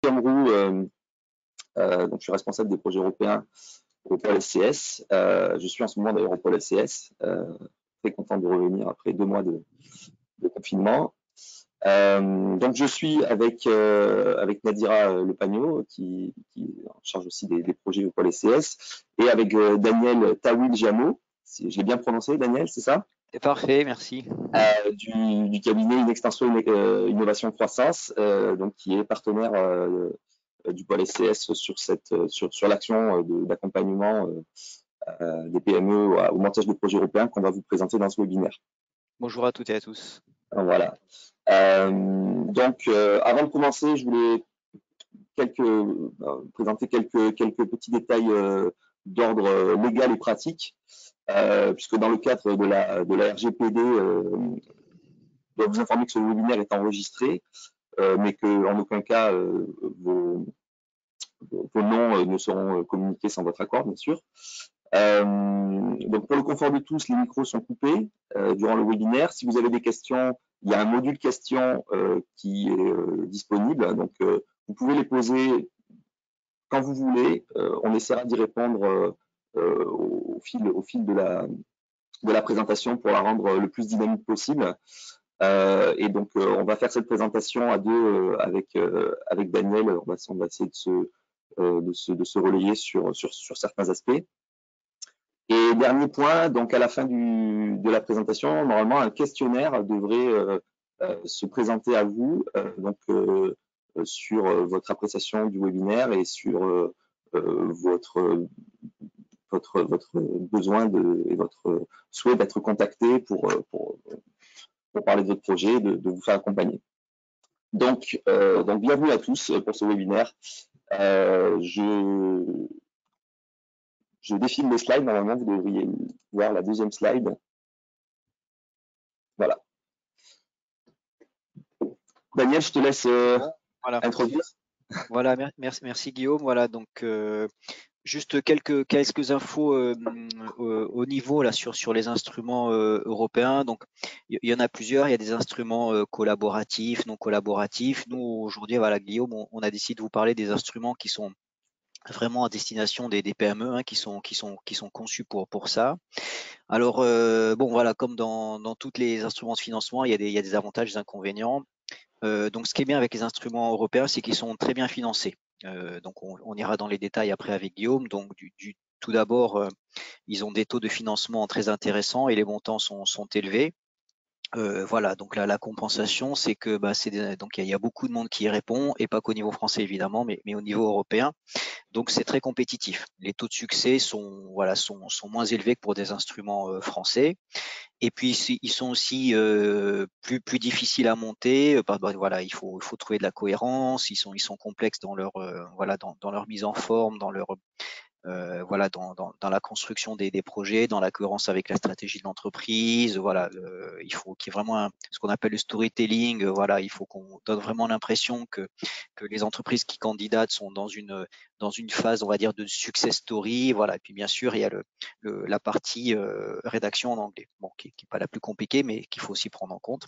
Guillaume Roux, donc je suis responsable des projets européens au pôle SCS. Je suis en ce moment d'ailleurs au pôle SCS, très content de revenir après 2 mois de confinement. Donc je suis avec Nadira Lepagno qui est en charge aussi des projets au pôle SCS, et avec Daniel Tawil-Jamo, si je l'ai bien prononcé, Daniel, c'est ça? C'est parfait, merci. Du cabinet Inextenso Innovation Croissance, donc qui est partenaire du pôle SCS sur l'action d'accompagnement des PME au montage des projets européens qu'on va vous présenter dans ce webinaire. Bonjour à toutes et à tous. Voilà. Donc, avant de commencer, je voulais présenter quelques petits détails d'ordre légal et pratique, puisque dans le cadre de la RGPD, je dois vous informer que ce webinaire est enregistré, mais qu'en aucun cas vos noms ne seront communiqués sans votre accord, bien sûr. Donc pour le confort de tous, les micros sont coupés durant le webinaire. Si vous avez des questions, il y a un module questions qui est disponible. Donc vous pouvez les poser quand vous voulez. On essaiera d'y répondre au fil de la présentation pour la rendre le plus dynamique possible. Et donc on va faire cette présentation à deux avec Daniel. On va essayer de se relayer sur certains aspects. Et dernier point, donc à la fin de la présentation, normalement un questionnaire devrait se présenter à vous, sur votre appréciation du webinaire et sur votre besoin et votre souhait d'être contacté pour parler de votre projet, de vous faire accompagner. Donc bienvenue à tous pour ce webinaire. Je défile les slides. Normalement, vous devriez voir la deuxième slide. Voilà. Daniel, je te laisse introduire. Voilà, merci Guillaume. Voilà, donc juste quelques infos au niveau là sur les instruments européens. Donc il y en a plusieurs. Il y a des instruments collaboratifs, non collaboratifs. Nous aujourd'hui, voilà Guillaume, on a décidé de vous parler des instruments qui sont vraiment à destination des PME, qui sont conçus pour ça. Alors bon voilà, comme dans tous les instruments de financement, il y a des avantages, des inconvénients. Donc ce qui est bien avec les instruments européens, c'est qu'ils sont très bien financés. Donc on ira dans les détails après avec Guillaume. Donc tout d'abord, ils ont des taux de financement très intéressants et les montants sont élevés. Voilà, donc là, la compensation, c'est que donc il y a beaucoup de monde qui y répond, et pas qu'au niveau français évidemment, mais au niveau européen. Donc c'est très compétitif. Les taux de succès sont moins élevés que pour des instruments français. Et puis ils sont aussi plus difficiles à monter. Voilà, il faut trouver de la cohérence. Ils sont complexes dans leur dans leur mise en forme, dans leur dans la construction des projets, dans la cohérence avec la stratégie de l'entreprise. Voilà, il faut qu'il y ait vraiment ce qu'on appelle le storytelling. Voilà, il faut qu'on donne vraiment l'impression que les entreprises qui candidatent sont dans une phase, on va dire, de success story. Voilà, et puis bien sûr, il y a la partie rédaction en anglais, bon, qui n'est pas la plus compliquée, mais qu'il faut aussi prendre en compte.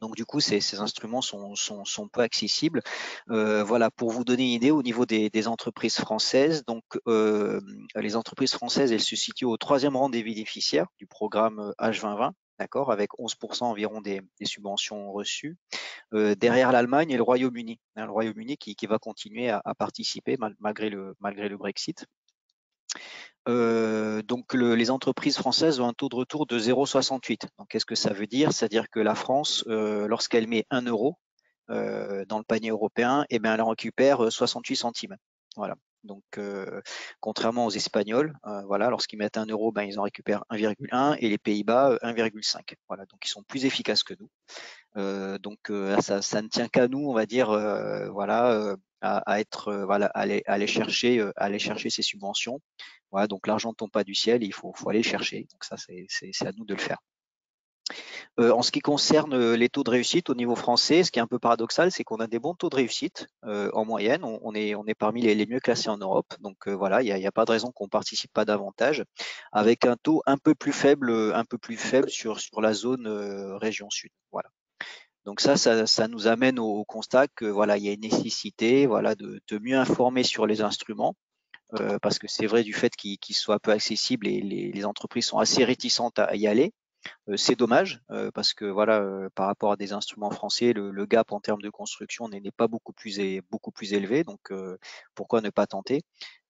Donc du coup, ces instruments sont peu accessibles. Voilà, pour vous donner une idée au niveau des entreprises françaises, donc les entreprises françaises, elles se situent au 3e rang des bénéficiaires du programme H2020, d'accord, avec 11% environ des subventions reçues. Derrière l'Allemagne et le Royaume-Uni, le Royaume-Uni qui va continuer à participer malgré le Brexit. Donc les entreprises françaises ont un taux de retour de 0,68. Donc qu'est-ce que ça veut dire? C'est-à-dire que la France, lorsqu'elle met 1 euro dans le panier européen, eh bien, elle en récupère 68 centimes. Voilà. Donc contrairement aux Espagnols, voilà, lorsqu'ils mettent 1 euro, ben, ils en récupèrent 1,1 et les Pays-Bas 1,5. Voilà, donc ils sont plus efficaces que nous. Donc ça ne tient qu'à nous, on va dire, voilà, à être aller chercher ces subventions. Voilà, donc l'argent ne tombe pas du ciel, il faut aller le chercher. Donc ça, c'est à nous de le faire. En ce qui concerne les taux de réussite au niveau français, ce qui est un peu paradoxal, c'est qu'on a des bons taux de réussite en moyenne. On est parmi les mieux classés en Europe. Donc voilà, il n'y a pas de raison qu'on ne participe pas davantage, avec un taux un peu plus faible sur la zone région sud. Voilà. Donc ça nous amène au constat que voilà, il y a une nécessité voilà, de mieux informer sur les instruments, parce que c'est vrai du fait qu'ils soient peu accessibles et les entreprises sont assez réticentes à y aller. C'est dommage parce que voilà, par rapport à des instruments français, le gap en termes de construction n'est pas beaucoup plus élevé. Donc pourquoi ne pas tenter?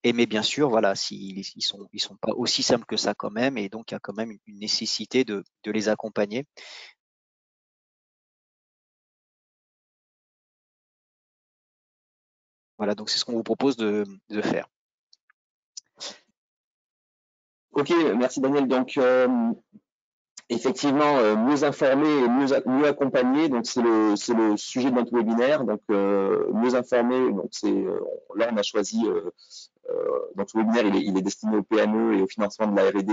Et mais bien sûr, voilà, ils sont pas aussi simples que ça quand même, et donc il y a quand même une nécessité de les accompagner. Voilà, donc c'est ce qu'on vous propose de faire. Ok, merci Daniel. Donc, effectivement, mieux informer et mieux accompagner, donc c'est le sujet de notre webinaire. Donc, mieux informer, donc là on a choisi, notre webinaire il est destiné aux PME et au financement de la R&D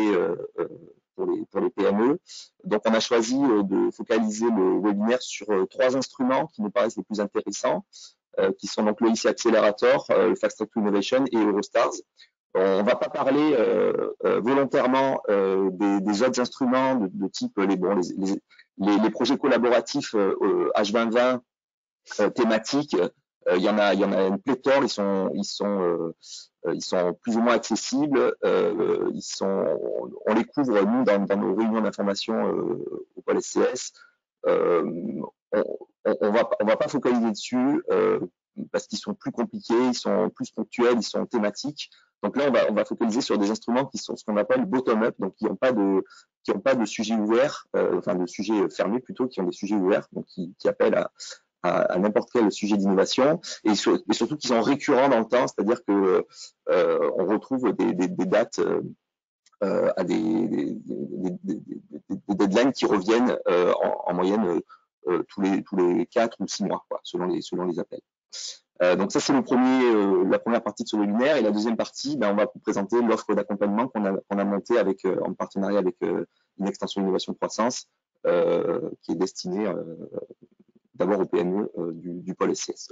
pour les PME. Donc, on a choisi de focaliser le webinaire sur 3 instruments qui nous paraissent les plus intéressants, qui sont donc le IC Accelerator, le Fast Track to Innovation et Eurostars. On ne va pas parler volontairement des autres instruments de type les projets collaboratifs H2020 thématiques. Il y en a une pléthore. Ils sont plus ou moins accessibles. On les couvre nous dans nos réunions d'information au pôle SCS. On va pas focaliser dessus parce qu'ils sont plus compliqués, ils sont plus ponctuels, ils sont thématiques. Donc là, on va focaliser sur des instruments qui sont ce qu'on appelle bottom-up, donc qui n'ont pas de sujet ouvert, enfin de sujet fermé plutôt, qui ont des sujets ouverts, donc qui appellent à n'importe quel sujet d'innovation, et surtout qui sont récurrents dans le temps, c'est-à-dire que on retrouve des dates à des deadlines qui reviennent en moyenne tous les 4 ou 6 mois, quoi, selon les appels. Donc ça, c'est la première partie de ce webinaire. Et la deuxième partie, on va vous présenter l'offre d'accompagnement qu'on a montée en partenariat avec une extension innovation croissance qui est destinée d'abord aux PME du pôle SCS.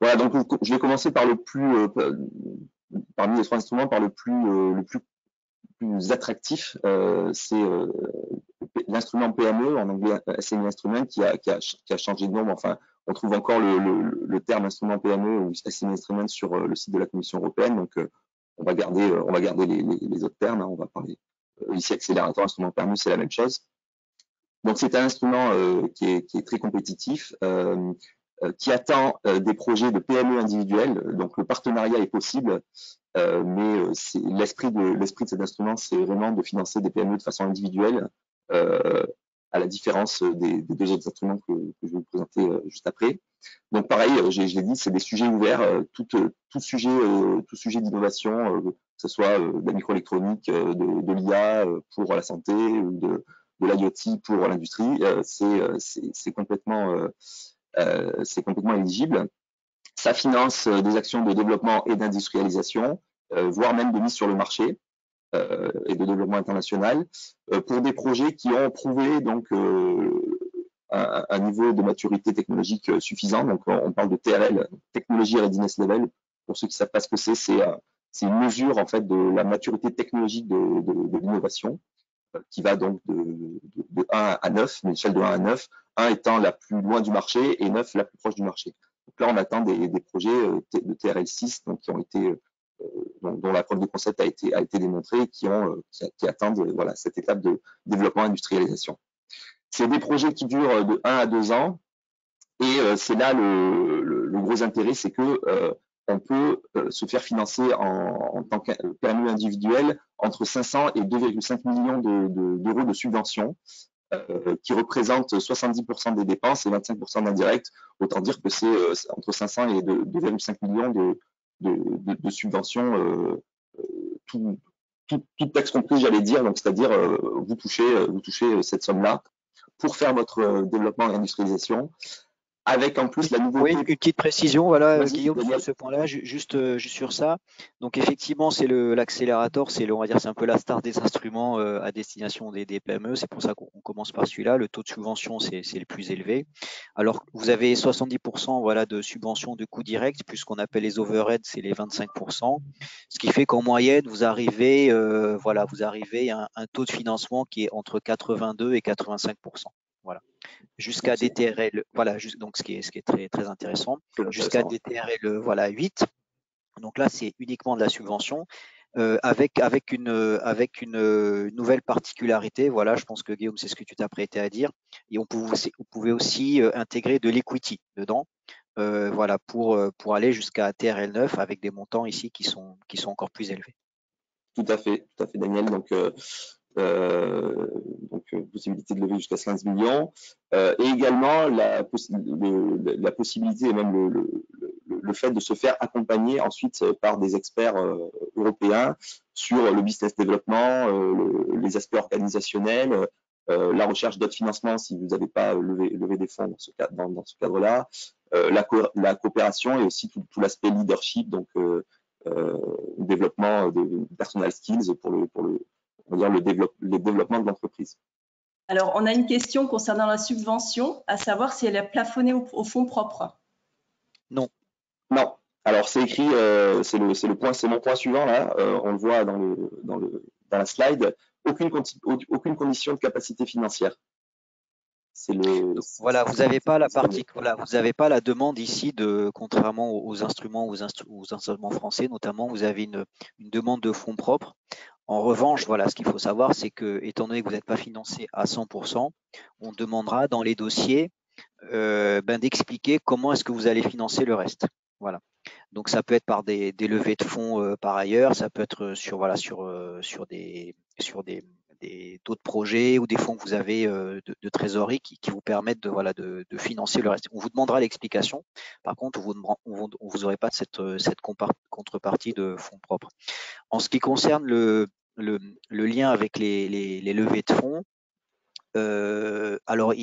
Voilà, donc je vais commencer par parmi les 3 instruments, par le plus attractif, c'est l'instrument PME, en anglais SME Instrument, qui a changé de nom. Enfin, on trouve encore le terme instrument PME ou SME Instrument sur le site de la Commission européenne. Donc, on va garder les autres termes. Hein. On va parler ici accélérateur, instrument PME, c'est la même chose. Donc, c'est un instrument qui est très compétitif, qui attend des projets de PME individuels. Donc, le partenariat est possible, mais l'esprit de cet instrument, c'est vraiment de financer des PME de façon individuelle, à la différence des 2 autres instruments que je vais vous présenter juste après. Donc pareil, je l'ai dit, c'est des sujets ouverts, tout sujet d'innovation, que ce soit de la microélectronique, de l'IA pour la santé ou de l'IoT pour l'industrie, c'est complètement éligible. Ça finance des actions de développement et d'industrialisation, voire même de mise sur le marché et de développement international, pour des projets qui ont prouvé donc un niveau de maturité technologique suffisant. Donc on parle de TRL, Technology Readiness Level. Pour ceux qui ne savent pas ce que c'est une mesure en fait de la maturité technologique de l'innovation, qui va donc de 1 à 9, une échelle de 1 à 9, 1 étant la plus loin du marché et 9 la plus proche du marché. Donc là, on attend des projets de TRL6 donc, qui ont été, dont la preuve de concept a été démontrée, qui attendent voilà, cette étape de développement industrialisation. C'est des projets qui durent de 1 à 2 ans, et c'est là le gros intérêt, c'est que on peut se faire financer en tant que PME individuel entre 500 et 2,5 millions d'euros de subventions, qui représentent 70% des dépenses et 25% d'indirect. Autant dire que c'est entre 500 et 2,5 millions de subventions, toute taxe comprise, j'allais dire. Donc, c'est-à-dire, vous touchez cette somme-là pour faire votre développement et industrialisation. Avec en plus la nouveauté. Oui, une petite précision, voilà, Guillaume, sur ce point-là, juste sur ça. Donc effectivement, c'est l'accélérateur, on va dire, c'est un peu la star des instruments à destination des PME. C'est pour ça qu'on commence par celui-là. Le taux de subvention, c'est le plus élevé. Alors, vous avez 70% voilà, de subvention de coûts directs, plus ce qu'on appelle les overheads, c'est les 25%. Ce qui fait qu'en moyenne, vous arrivez à un taux de financement qui est entre 82 et 85%. Voilà. Jusqu'à DTRL, voilà, donc ce qui est très, très intéressant, jusqu'à DTRL voilà, 8. Donc là, c'est uniquement de la subvention. Avec une nouvelle particularité, voilà, je pense que Guillaume, c'est ce que tu t'apprêtais à dire, et on pouvait aussi intégrer de l'equity dedans, voilà, pour aller jusqu'à TRL 9 avec des montants ici qui sont encore plus élevés. Tout à fait, Daniel. Possibilité de lever jusqu'à 15 millions, et également la possibilité et même le fait de se faire accompagner ensuite par des experts européens sur le business développement, les aspects organisationnels, la recherche d'autres financements si vous n'avez pas levé des fonds dans ce cadre-là, la coopération et aussi tout l'aspect leadership, donc développement de personal skills pour on va dire le développement de l'entreprise. Alors, on a une question concernant la subvention, à savoir si elle est plafonnée au fonds propres. Non. Non. Alors, c'est écrit, c'est mon point suivant là. On le voit dans la slide. Aucune condition de capacité financière. Voilà, vous n'avez pas la partie, voilà, vous n'avez pas la demande ici contrairement aux instruments français notamment, vous avez une demande de fonds propres. En revanche, voilà, ce qu'il faut savoir, c'est que, étant donné que vous n'êtes pas financé à 100%, on demandera dans les dossiers d'expliquer comment est-ce que vous allez financer le reste. Voilà. Donc ça peut être par des levées de fonds par ailleurs, ça peut être sur d'autres projets ou des fonds que vous avez de trésorerie qui vous permettent de financer le reste. On vous demandera l'explication. Par contre, on vous aurez pas cette contrepartie de fonds propres. En ce qui concerne le lien avec les levées de fonds, alors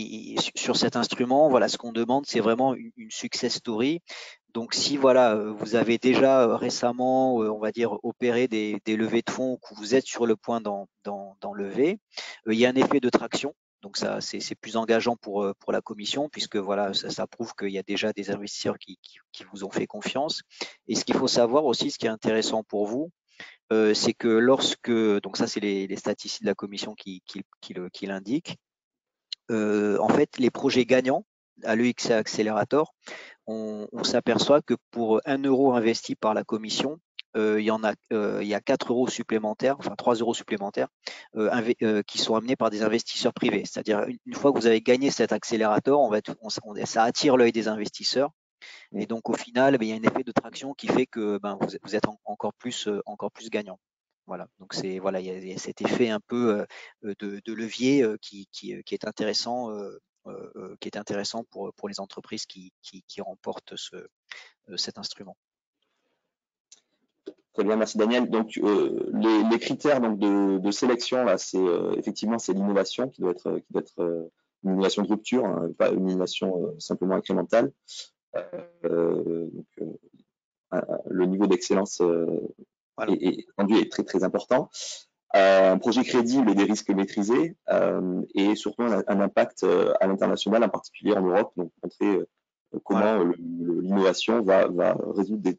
sur cet instrument, voilà, ce qu'on demande, c'est vraiment une success story. Donc si voilà, vous avez déjà récemment, on va dire, opéré des levées de fonds, que vous êtes sur le point d'en lever, il y a un effet de traction. Donc ça, c'est plus engageant pour la commission, puisque voilà, ça prouve qu'il y a déjà des investisseurs qui vous ont fait confiance. Et ce qu'il faut savoir aussi, ce qui est intéressant pour vous, c'est que lorsque, donc ça c'est les statistiques de la commission qui l'indiquent, en fait les projets gagnants à l'EXA Accelerator, on s'aperçoit que pour 1 euro investi par la commission, il y a 4 euros supplémentaires, enfin 3 euros supplémentaires qui sont amenés par des investisseurs privés. C'est-à-dire une fois que vous avez gagné cet accélérateur, ça attire l'œil des investisseurs. Et donc au final, il y a un effet de traction qui fait que vous êtes encore plus gagnant. Voilà. Donc il y a cet effet un peu de levier qui est intéressant. Qui est intéressant pour les entreprises qui remportent cet instrument. Très bien, merci Daniel. Donc les critères donc de sélection là, c'est effectivement c'est l'innovation qui doit être une innovation de rupture, hein, pas une innovation simplement incrémentale. Le niveau d'excellence Voilà. est très très important. Un projet crédible et des risques maîtrisés, et surtout un impact à l'international, en particulier en Europe, donc montrer comment l'innovation va résoudre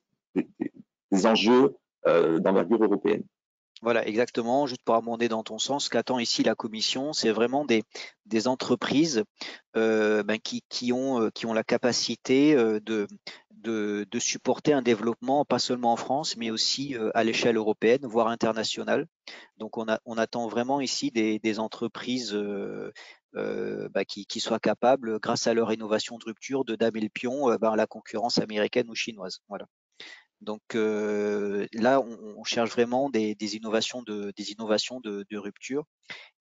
des enjeux d'envergure européenne. Voilà, exactement. Juste pour abonder dans ton sens, ce qu'attend ici la Commission, c'est vraiment des entreprises qui ont la capacité de supporter un développement, pas seulement en France, mais aussi à l'échelle européenne, voire internationale. Donc on attend vraiment ici des entreprises qui soient capables, grâce à leur innovation de rupture, de damer le pion à la concurrence américaine ou chinoise. Voilà. Donc là, on cherche vraiment des innovations de rupture.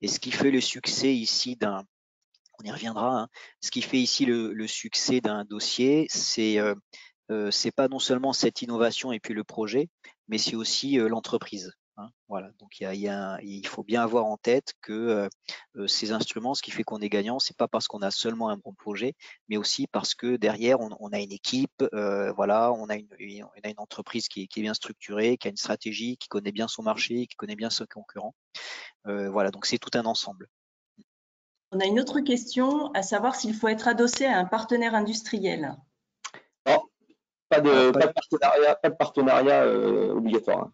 Et ce qui fait le succès ici on y reviendra, hein, ce qui fait ici le succès d'un dossier, c'est pas non seulement cette innovation et puis le projet, mais c'est aussi l'entreprise. Hein, voilà. Donc il faut bien avoir en tête que ces instruments, ce qui fait qu'on est gagnant, c'est pas parce qu'on a seulement un bon projet, mais aussi parce que derrière on a une équipe, voilà, on a une entreprise qui est bien structurée, qui a une stratégie, qui connaît bien son marché, qui connaît bien ses concurrents. Voilà, donc c'est tout un ensemble. On a une autre question, à savoir s'il faut être adossé à un partenaire industriel. Non, pas de partenariat obligatoire.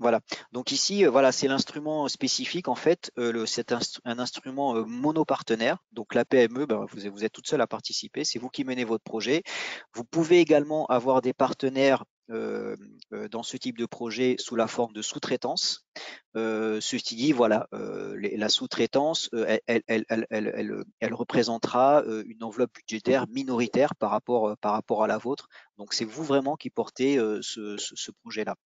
Voilà. Donc ici, voilà, c'est l'instrument spécifique en fait. C'est un instrument monopartenaire. Donc la PME, ben, vous êtes toute seule à participer. C'est vous qui menez votre projet. Vous pouvez également avoir des partenaires dans ce type de projet sous la forme de sous-traitance. Ceci dit, voilà, la sous-traitance, elle représentera une enveloppe budgétaire minoritaire par rapport à la vôtre. Donc c'est vous vraiment qui portez ce projet-là.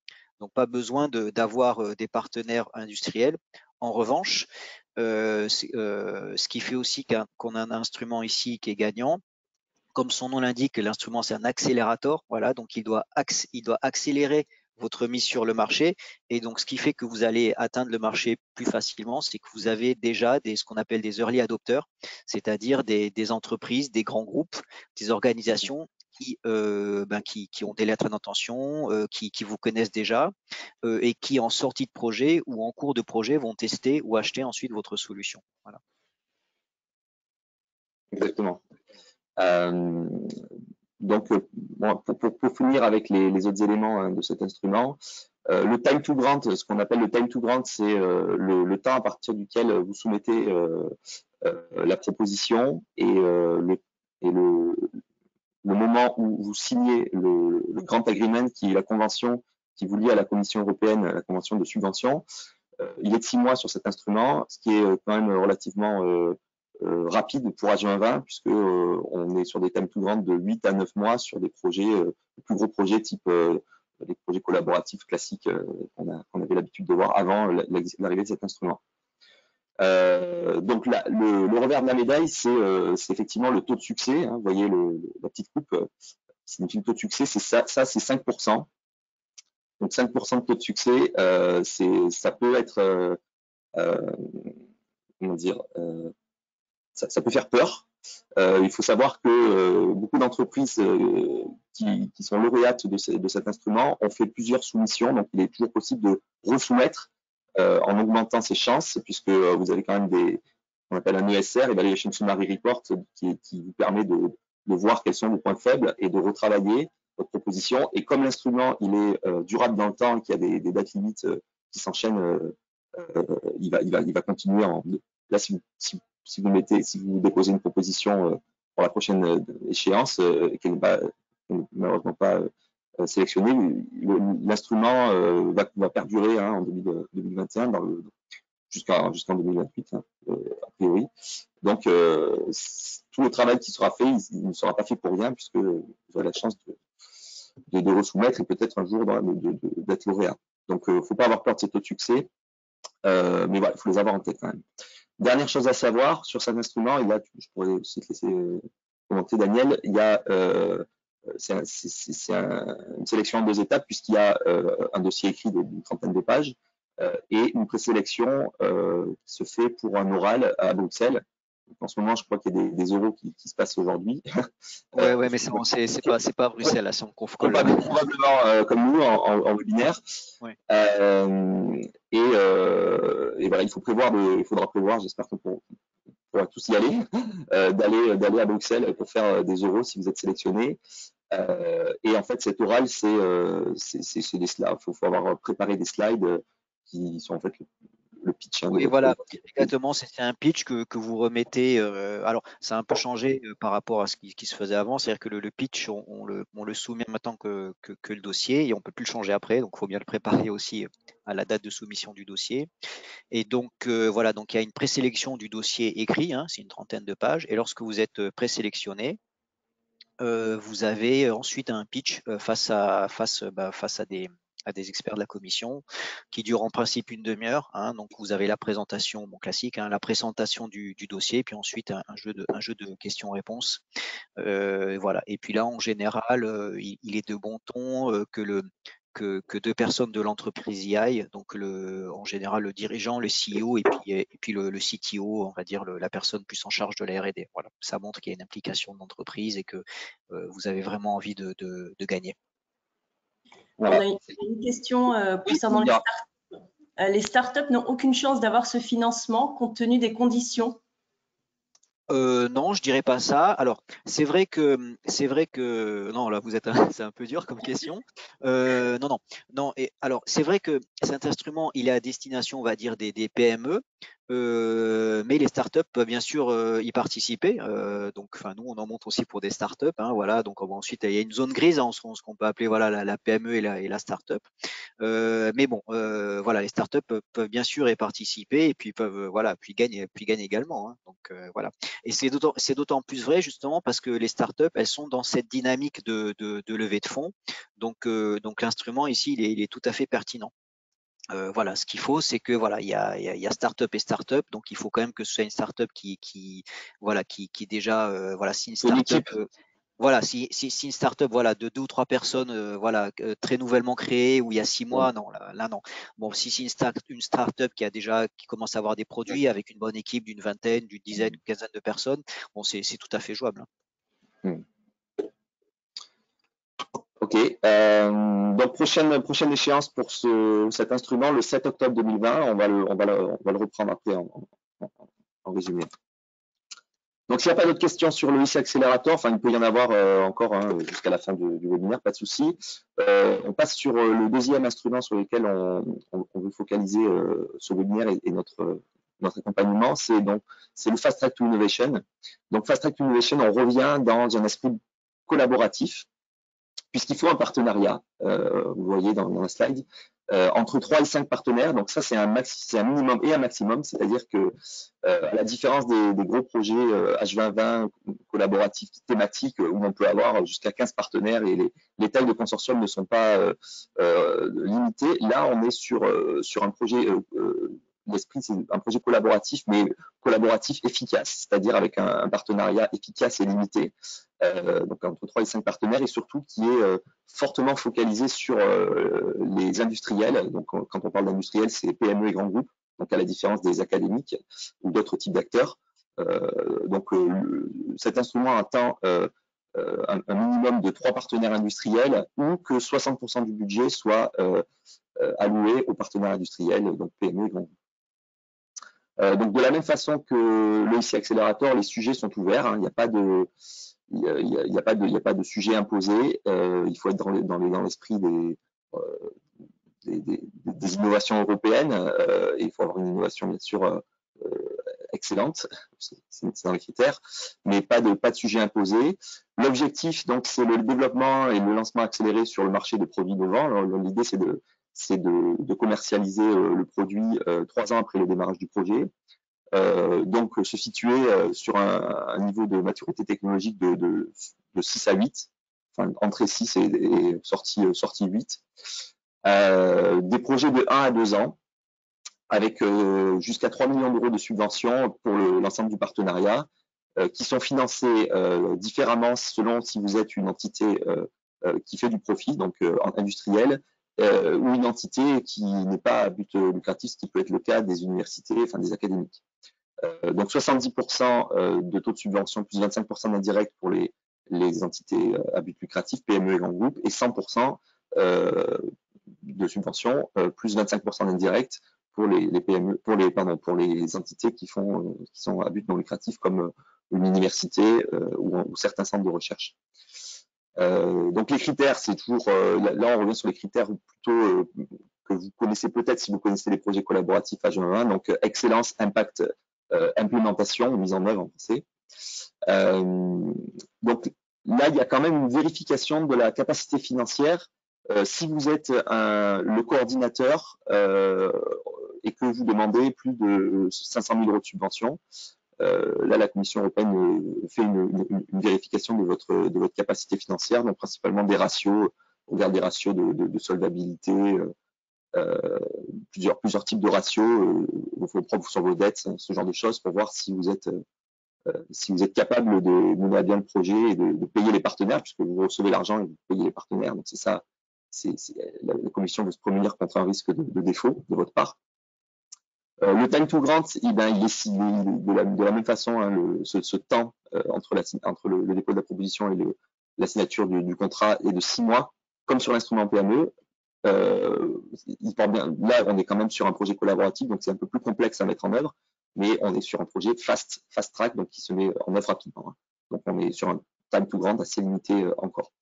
Donc, pas besoin d'avoir des partenaires industriels. En revanche, ce qui fait aussi qu'on a un instrument ici qui est gagnant. Comme son nom l'indique, l'instrument, c'est un accélérateur. Voilà, donc il doit accélérer votre mise sur le marché. Et donc, ce qui fait que vous allez atteindre le marché plus facilement, c'est que vous avez déjà ce qu'on appelle des early adopters, c'est-à-dire des entreprises, des grands groupes, des organisations qui ont des lettres d'intention, qui vous connaissent déjà et qui, en sortie de projet ou en cours de projet, vont tester ou acheter ensuite votre solution. Voilà. Exactement. Donc, bon, pour finir avec les autres éléments de cet instrument, le time to grant, ce qu'on appelle le time to grant, c'est le temps à partir duquel vous soumettez la proposition et le moment où vous signez le grant agreement, qui est la convention qui vous lie à la Commission européenne, la convention de subvention. Il est de 6 mois sur cet instrument, ce qui est quand même relativement rapide pour H2020, puisque on est sur des time to grant de 8 à 9 mois sur des projets, plus gros projets type des projets collaboratifs classiques qu'on avait l'habitude de voir avant l'arrivée de cet instrument. Donc le revers de la médaille, c'est effectivement le taux de succès. Hein, vous voyez la petite coupe, signifie le taux de succès, c'est ça c'est 5%. Donc 5% de taux de succès, ça peut être, comment dire, ça peut faire peur. Il faut savoir que beaucoup d'entreprises qui sont lauréates de cet instrument ont fait plusieurs soumissions, donc il est toujours possible de resoumettre en augmentant ses chances, puisque vous avez quand même on appelle un ESR, Evaluation Summary Report, qui vous permet de voir quels sont vos points faibles et de retravailler votre proposition. Et comme l'instrument il est durable dans le temps et qu'il y a des dates limites qui s'enchaînent, il va continuer. Là, si vous déposez une proposition pour la prochaine échéance et qu'elle n'est malheureusement pas sélectionnée, l'instrument va perdurer en 2021 jusqu'en 2028, a priori. Donc, tout le travail qui sera fait, il ne sera pas fait pour rien, puisque vous aurez la chance de resoumettre et peut-être un jour d'être lauréat. Donc, il ne faut pas avoir peur de ces taux de succès, mais voilà, il faut les avoir en tête quand même. Dernière chose à savoir sur cet instrument, et là, je pourrais aussi te laisser commenter, Daniel, il y a c'est une sélection en 2 étapes, puisqu'il y a un dossier écrit d'une trentaine de pages et une présélection qui se fait pour un oral à Bruxelles. Donc, en ce moment, je crois qu'il y a des oraux qui se passent aujourd'hui. Ouais, mais c'est pas à Bruxelles, là, c'est en conf call. Probablement comme nous en webinaire. Ouais. Et voilà, il faudra prévoir, j'espère qu'on pourra tous y aller, d'aller à Bruxelles pour faire des oraux si vous êtes sélectionné. Et en fait, cet oral, c'est des slides. Il faut avoir préparé des slides qui sont en fait le pitch. Oui, voilà, exactement. C'est un pitch que vous remettez. Alors, ça a un peu changé par rapport à ce qui se faisait avant. C'est-à-dire que le pitch, on le soumet maintenant que le dossier et on ne peut plus le changer après. Donc, il faut bien le préparer aussi à la date de soumission du dossier. Et donc, voilà, donc il y a une présélection du dossier écrit, hein, c'est une trentaine de pages. Et lorsque vous êtes présélectionné, vous avez ensuite un pitch face à des experts de la commission qui dure en principe une demi-heure. Hein, donc vous avez la présentation classique, hein, la présentation du dossier, puis ensuite un jeu de questions-réponses. Voilà. Et puis là, en général, il est de bon ton que 2 personnes de l'entreprise y aillent, donc en général le dirigeant, le CEO et puis le CTO, on va dire la personne plus en charge de la R&D. Voilà, ça montre qu'il y a une implication de l'entreprise et que vous avez vraiment envie de gagner. Voilà. On a une question concernant les startups. Les startups n'ont aucune chance d'avoir ce financement compte tenu des conditions. Non, je dirais pas ça. Alors, c'est vrai que non, là vous êtes c'est un peu dur comme question. Non, non, non. Et alors, c'est vrai que cet instrument, il est à destination, on va dire, des PME, mais les startups peuvent bien sûr y participer. Donc, enfin, nous, on en monte aussi pour des startups. Hein, voilà. Donc, ensuite, il y a une zone grise, hein, ce qu'on peut appeler voilà la PME et la startup. Mais bon, voilà, les startups peuvent bien sûr y participer et puis peuvent voilà, puis gagnent également. Hein. Donc voilà. Et c'est d'autant plus vrai justement parce que les startups, elles sont dans cette dynamique de levée de fonds. Donc l'instrument ici, il est tout à fait pertinent. Voilà, ce qu'il faut, c'est que voilà, il y a startup et startup, donc il faut quand même que ce soit une startup voilà, qui déjà, voilà, si une Une startup, équipe. voilà, si une startup, voilà, de 2 ou 3 personnes, voilà, très nouvellement créée, où il y a 6 mois, non, là, non. Bon, si c'est une startup qui commence à avoir des produits avec une bonne équipe d'une vingtaine, d'une dizaine, d'une quinzaine de personnes, bon, c'est tout à fait jouable. Hein. Ok. Donc prochaine échéance pour cet instrument, le 7 octobre 2020. On va le reprendre après en résumé. Donc s'il n'y a pas d'autres questions sur le IC Accelerator, enfin il peut y en avoir encore hein, jusqu'à la fin du webinaire, pas de souci. On passe sur le deuxième instrument sur lequel on veut focaliser ce webinaire et notre accompagnement, c'est le Fast Track to Innovation. Donc Fast Track to Innovation, on revient dans un esprit collaboratif, puisqu'il faut un partenariat, vous voyez dans la slide, entre 3 et 5 partenaires. Donc ça, c'est un minimum et un maximum, c'est-à-dire que à la différence des gros projets H2020 collaboratifs thématiques où on peut avoir jusqu'à 15 partenaires et les tailles de consortium ne sont pas limitées, là, on est sur un projet l'esprit, c'est un projet collaboratif, mais collaboratif efficace, c'est-à-dire avec un partenariat efficace et limité, donc entre 3 et 5 partenaires, et surtout qui est fortement focalisé sur les industriels. Donc quand on parle d'industriels, c'est PME et grands groupes, donc à la différence des académiques ou d'autres types d'acteurs. Cet instrument attend un minimum de 3 partenaires industriels ou que 60% du budget soit alloué aux partenaires industriels, donc PME et grands groupes. Donc de la même façon que le IC Accelerator, les sujets sont ouverts. Hein, il n'y a pas de sujet imposé. Il faut être dans l'esprit des innovations européennes. Et il faut avoir une innovation bien sûr excellente, c'est dans les critères, mais pas de sujet imposé. L'objectif donc c'est le développement et le lancement accéléré sur le marché de produits innovants. L'idée c'est de commercialiser le produit 3 ans après le démarrage du projet. Donc se situer sur un niveau de maturité technologique de 6 à 8, enfin entrée 6 et sortie 8. Des projets de 1 à 2 ans avec jusqu'à 3 millions d'euros de subventions pour l'ensemble du partenariat qui sont financés différemment selon si vous êtes une entité qui fait du profit, donc industriel, ou une entité qui n'est pas à but lucratif, ce qui peut être le cas des universités, enfin des académiques. Donc 70% de taux de subvention plus 25% d'indirect pour les entités à but lucratif, PME et grands groupes, et 100% de subvention plus 25% d'indirect pour les PME, pour les entités qui sont à but non lucratif comme une université ou certains centres de recherche. Donc les critères, c'est toujours là on revient sur les critères plutôt que vous connaissez peut-être si vous connaissez les projets collaboratifs H2020, donc excellence, impact, implémentation, mise en œuvre en français. Donc là, il y a quand même une vérification de la capacité financière. Si vous êtes le coordinateur et que vous demandez plus de 500 000 euros de subvention, là, la Commission européenne fait une vérification de votre capacité financière, donc principalement des ratios, on regarde des ratios de solvabilité, plusieurs types de ratios, vos propres sur vos dettes, ce genre de choses, pour voir si vous êtes capable de mener à bien le projet et de payer les partenaires, puisque vous recevez l'argent et vous payez les partenaires. Donc c'est ça, la Commission veut se prémunir contre un risque de défaut de votre part. Le time to grant, il est de la même façon, hein, ce temps entre le dépôt de la proposition et la signature du contrat est de 6 mois, comme sur l'instrument PME. Il porte bien, là, on est quand même sur un projet collaboratif, donc c'est un peu plus complexe à mettre en œuvre, mais on est sur un projet fast track, donc qui se met en œuvre rapidement. Donc on est sur un time to grant assez limité encore.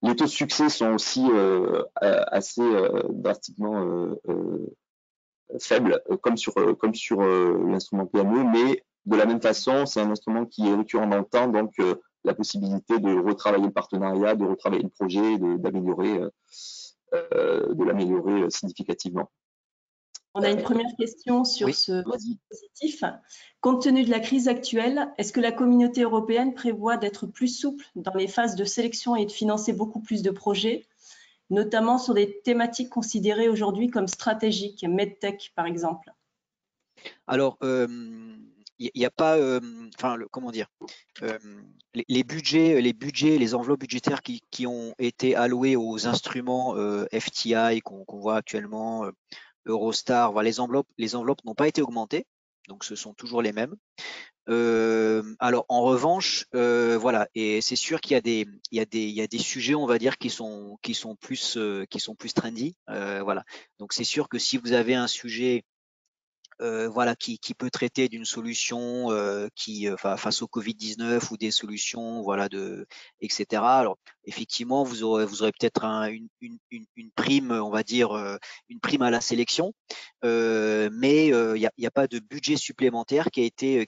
Les taux de succès sont aussi assez drastiquement faibles, comme sur l'instrument PME, mais de la même façon, c'est un instrument qui est récurrent dans le temps, donc la possibilité de retravailler le partenariat, de retravailler le projet, de l'améliorer significativement. On a une première question sur Oui. ce dispositif. Compte tenu de la crise actuelle, est-ce que la communauté européenne prévoit d'être plus souple dans les phases de sélection et de financer beaucoup plus de projets, notamment sur des thématiques considérées aujourd'hui comme stratégiques, MedTech par exemple? Alors, il n'y a pas, enfin, comment dire, les budgets, les enveloppes budgétaires qui ont été allouées aux instruments FTI qu'on voit actuellement, Eurostar, voilà, les enveloppes n'ont pas été augmentées, donc ce sont toujours les mêmes. Alors en revanche, voilà, et c'est sûr qu'il y a des sujets, on va dire, qui sont plus trendy, voilà. Donc c'est sûr que si vous avez un sujet voilà, qui peut traiter d'une solution face au Covid-19 ou des solutions, voilà, etc. Alors, effectivement, vous aurez peut-être une prime, on va dire, une prime à la sélection, mais il n'y a pas de budget supplémentaire qui a été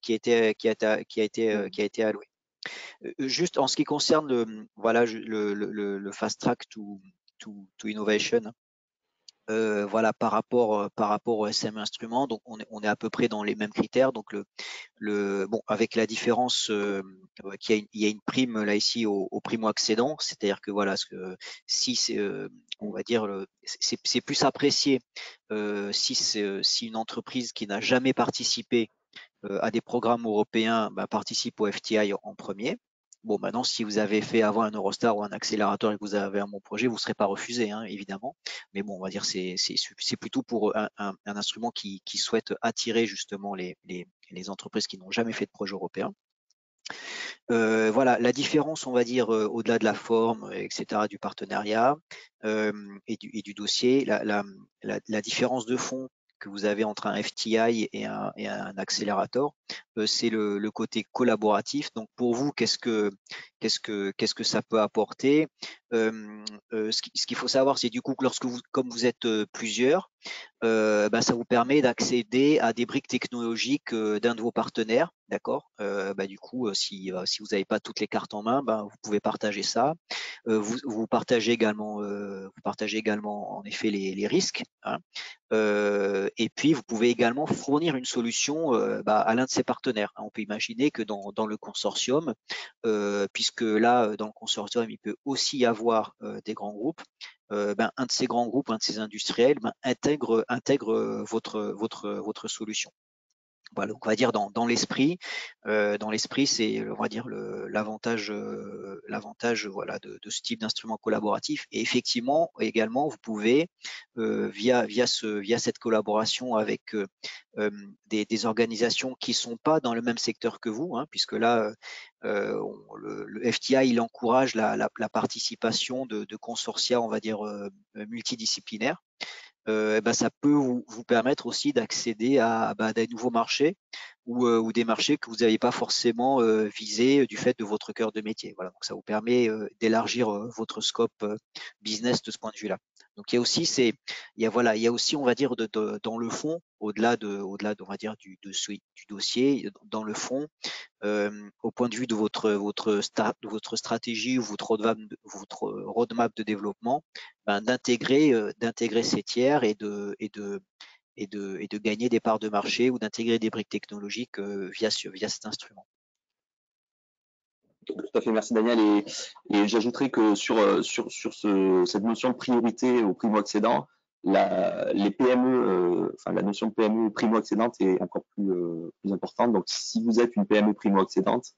alloué. Juste en ce qui concerne le fast track to innovation. Voilà, par rapport au SM instrument, donc on est à peu près dans les mêmes critères. Donc bon, avec la différence qu'il y a une prime là ici au primo accédant, c'est-à-dire que voilà, si c'est, on va dire, c'est plus apprécié si une entreprise qui n'a jamais participé à des programmes européens participe au FTI en premier. Bon, maintenant, si vous avez fait avant un Eurostar ou un accélérateur et que vous avez un bon projet, vous ne serez pas refusé, hein, évidemment. Mais bon, on va dire c'est plutôt pour un instrument qui souhaite attirer justement les entreprises qui n'ont jamais fait de projet européen. Voilà, la différence, on va dire, au-delà de la forme, etc., du partenariat et du dossier, la différence de fond que vous avez entre un FTI et un accélérateur, c'est le côté collaboratif. Donc pour vous, qu'est-ce que ça peut apporter? Ce qu'il faut savoir, c'est du coup que comme vous êtes plusieurs, ça vous permet d'accéder à des briques technologiques d'un de vos partenaires, d'accord? Du coup, si vous n'avez pas toutes les cartes en main, vous pouvez partager ça. Vous partagez également en effet les risques, hein. Et puis vous pouvez également fournir une solution à l'un de ses partenaires. On peut imaginer que dans le consortium, puisque là dans le consortium il peut aussi y avoir des grands groupes, un de ces grands groupes, un de ces industriels intègre votre solution. Voilà, donc on va dire dans l'esprit, c'est, on va dire, l'avantage voilà de ce type d'instrument collaboratif. Et effectivement, également, vous pouvez via cette collaboration avec des organisations qui sont pas dans le même secteur que vous, hein, puisque là le FTI il encourage la participation de consortia, on va dire multidisciplinaires. Ça peut vous permettre aussi d'accéder à des nouveaux marchés ou des marchés que vous n'avez pas forcément visés du fait de votre cœur de métier. Voilà, donc ça vous permet d'élargir votre scope business de ce point de vue-là. Donc il y a aussi il y a aussi, on va dire, dans le fond, au-delà on va dire du dossier, dans le fond, au point de vue de votre stratégie ou votre roadmap de développement, d'intégrer ces tiers et de gagner des parts de marché ou d'intégrer des briques technologiques via cet instrument. Tout à fait, merci Daniel. Et j'ajouterais que sur cette notion de priorité au primo-accédant, les PME, la notion de PME primo-accédante est encore plus importante. Donc, si vous êtes une PME primo-accédante,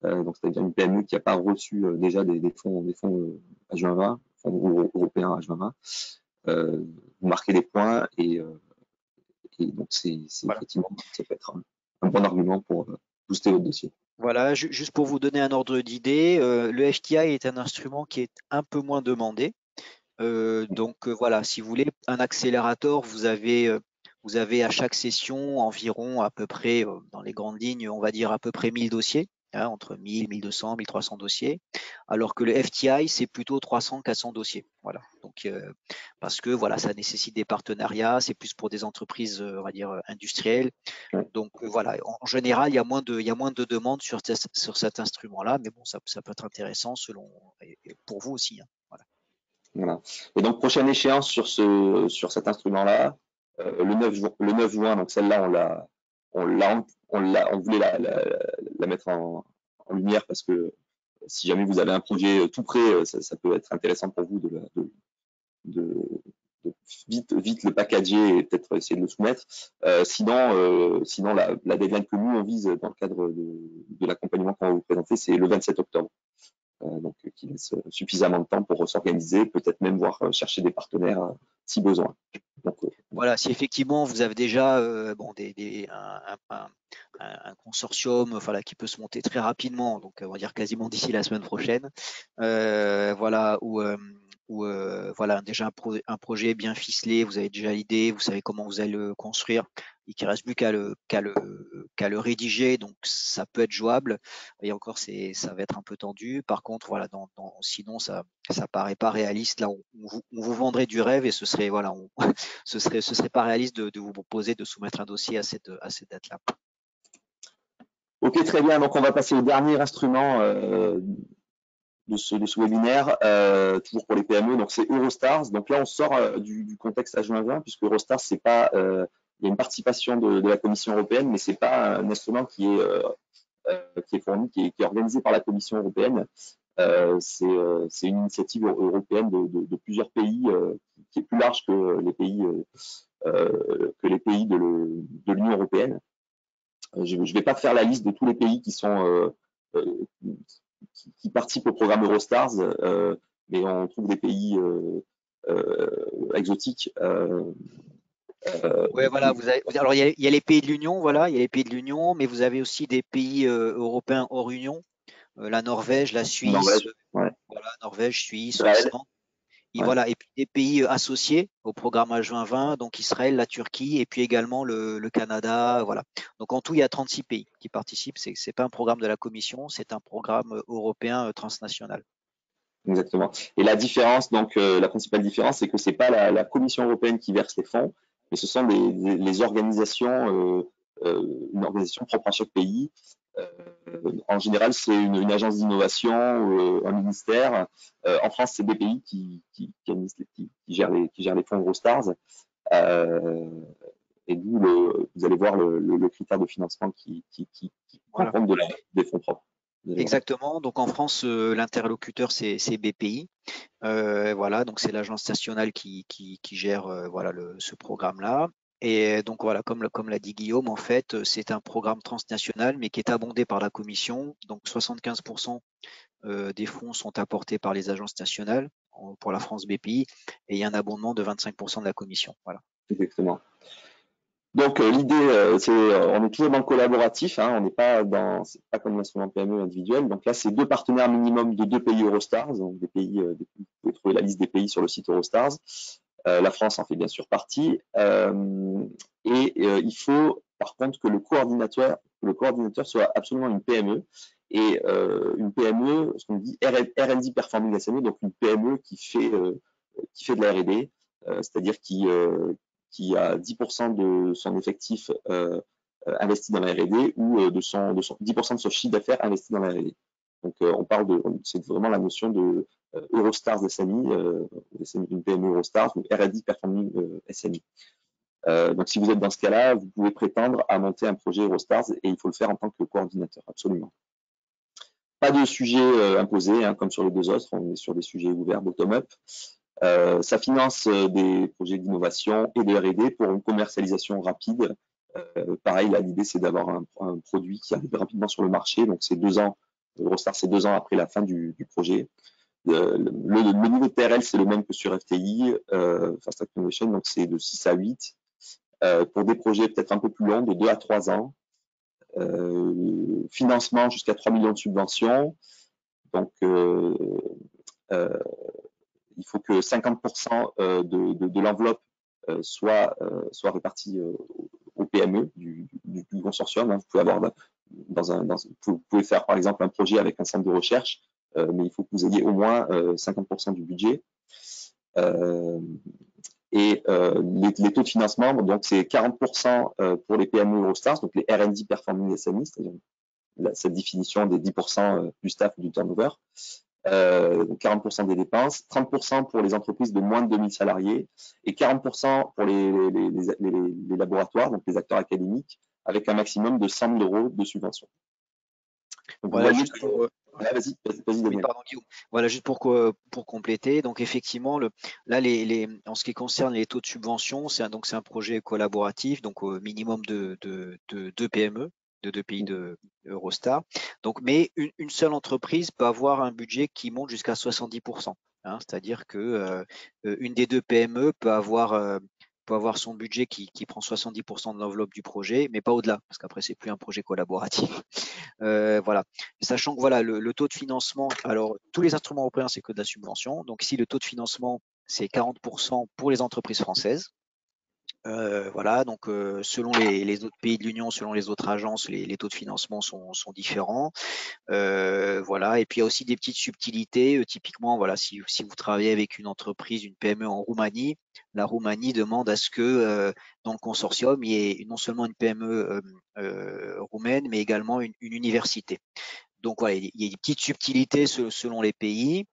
donc c'est-à-dire une PME qui n'a pas reçu déjà des fonds H2020, fonds européens H2020, vous marquez des points et donc voilà. Effectivement, ça peut être un bon argument pour booster votre dossier. Voilà, juste pour vous donner un ordre d'idée, le FTI est un instrument qui est un peu moins demandé. Donc voilà, si vous voulez un accélérateur, vous avez vous avez à chaque session environ à peu près, dans les grandes lignes, on va dire à peu près 1000 dossiers, hein, entre 1000, 1200, 1300 dossiers, alors que le FTI, c'est plutôt 300, 400 dossiers. Voilà. Donc, parce que voilà, ça nécessite des partenariats, c'est plus pour des entreprises, on va dire, industrielles. Donc voilà, en général, il y a moins de demandes sur cet instrument-là, mais bon, ça peut être intéressant selon et pour vous aussi, hein. Voilà. Voilà. Et donc, prochaine échéance sur cet instrument-là, le 9 juin, donc celle-là, on voulait la mettre en lumière parce que si jamais vous avez un projet tout prêt, ça peut être intéressant pour vous de vite le packager et peut-être essayer de le soumettre. Sinon la deadline que nous on vise dans le cadre de l'accompagnement qu'on va vous présenter, c'est le 27 octobre. Donc qui laisse suffisamment de temps pour s'organiser, peut-être même voir chercher des partenaires si besoin. Donc, voilà, si effectivement vous avez déjà bon, un consortium, enfin, là, qui peut se monter très rapidement, donc on va dire quasiment d'ici la semaine prochaine, voilà, ou voilà, déjà un projet bien ficelé, vous avez déjà l'idée, vous savez comment vous allez le construire, et qu'il ne reste plus qu'à le rédiger, donc ça peut être jouable. Et encore, ça va être un peu tendu. Par contre, voilà, sinon ça paraît pas réaliste. Là, on vous vendrait du rêve et ce serait voilà, ce serait pas réaliste de vous proposer de soumettre un dossier à cette date-là. Ok, très bien. Donc on va passer au dernier instrument de ce webinaire, toujours pour les PME. Donc c'est Eurostars. Donc là on sort du contexte H2020 puisque Eurostars c'est pas, il y a une participation de la Commission européenne, mais c'est pas un instrument qui est fourni, qui est organisé par la Commission européenne. C'est une initiative européenne de plusieurs pays qui est plus large que les pays de l'Union européenne. Je ne vais pas faire la liste de tous les pays qui participent au programme Eurostars, mais on trouve des pays exotiques. Ouais, voilà, alors il y a les pays de l'Union, voilà, il y a les pays de l'Union, mais vous avez aussi des pays européens hors Union, la Norvège, la Suisse, Norvège, ouais. voilà, Norvège, Suisse, Israël, Islande. Et ouais. voilà, et puis des pays associés au programme H2020, donc Israël, la Turquie, et puis également le Canada, voilà. Donc en tout, il y a 36 pays qui participent. C'est pas un programme de la Commission, c'est un programme européen transnational. Exactement. Et la différence, donc la principale différence, c'est que c'est pas la Commission européenne qui verse les fonds, mais ce sont les organisations, une organisation propre à chaque pays. En général, c'est une agence d'innovation, un ministère. En France, c'est des pays qui gèrent les fonds Eurostars. Et d'où vous allez voir le critère de financement qui prend compte des fonds propres. Exactement. Donc en France, l'interlocuteur c'est BPI. Voilà, donc c'est l'agence nationale qui gère voilà ce programme-là. Et donc voilà, comme l'a dit Guillaume, en fait, c'est un programme transnational, mais qui est abondé par la Commission. Donc 75% des fonds sont apportés par les agences nationales pour la France BPI, et il y a un abondement de 25% de la Commission. Voilà. Exactement. Donc l'idée, on est toujours dans le collaboratif, hein, on n'est pas c'est pas comme l'instrument PME individuel. Donc là, c'est 2 partenaires minimum de 2 pays Eurostars, donc des pays, vous pouvez trouver la liste des pays sur le site Eurostars. La France en fait bien sûr partie. Il faut par contre que le coordinateur soit absolument une PME. Et une PME, ce qu'on dit R&D Performing SME, donc une PME qui fait de la R&D, c'est-à-dire qui a 10% de son effectif investi dans la R&D ou de 10% de son chiffre d'affaires investi dans la R&D. Donc c'est vraiment la notion de Eurostars SMI, une PME Eurostars, ou R&D Performing SMI. Donc si vous êtes dans ce cas-là, vous pouvez prétendre à monter un projet Eurostars et il faut le faire en tant que coordinateur, absolument. Pas de sujet imposé, hein, comme sur les 2 autres, on est sur des sujets ouverts bottom-up. Ça finance des projets d'innovation et de R&D pour une commercialisation rapide. Pareil, là, l'idée, c'est d'avoir un produit qui arrive rapidement sur le marché. Donc, c'est 2 ans. Eurostars, c'est 2 ans après la fin du projet. Le niveau de TRL, c'est le même que sur FTI, Fast Track Innovation, donc c'est de 6 à 8. Pour des projets peut-être un peu plus longs, de 2 à 3 ans. Financement jusqu'à 3 millions de subventions. Donc, il faut que 50% de l'enveloppe soit répartis aux PME du consortium. Hein. Vous pouvez avoir vous pouvez faire par exemple un projet avec un centre de recherche, mais il faut que vous ayez au moins 50% du budget. Les taux de financement, donc c'est 40% pour les PME Eurostars, donc les R&D Performing SME, c'est-à-dire cette définition des 10% du staff ou du turnover, 40% des dépenses, 30% pour les entreprises de moins de 2000 salariés et 40% pour les laboratoires, donc les acteurs académiques, avec un maximum de 100 000 € de subvention. Donc, voilà, vous voyez juste pour, vas-y, oui, Daniel. pardon, Guillaume. Voilà, juste pour compléter. Donc, effectivement, là, en ce qui concerne les taux de subvention, c'est un projet collaboratif, donc au minimum de 2 PME, de 2 pays de Eurostar. Donc, mais une seule entreprise peut avoir un budget qui monte jusqu'à 70%. Hein, c'est-à-dire que une des 2 PME peut avoir son budget qui prend 70% de l'enveloppe du projet, mais pas au-delà, parce qu'après, c'est plus un projet collaboratif. Voilà. Sachant que voilà, le taux de financement, alors tous les instruments européens, c'est que de la subvention. Donc ici, le taux de financement, c'est 40% pour les entreprises françaises. Voilà, donc selon les autres pays de l'Union, selon les autres agences, les taux de financement sont différents. Voilà, et puis il y a aussi des petites subtilités. Typiquement, voilà, si vous travaillez avec une entreprise, une PME en Roumanie, la Roumanie demande à ce que dans le consortium, il y ait non seulement une PME roumaine, mais également une université. Donc voilà, il y a des petites subtilités selon les pays,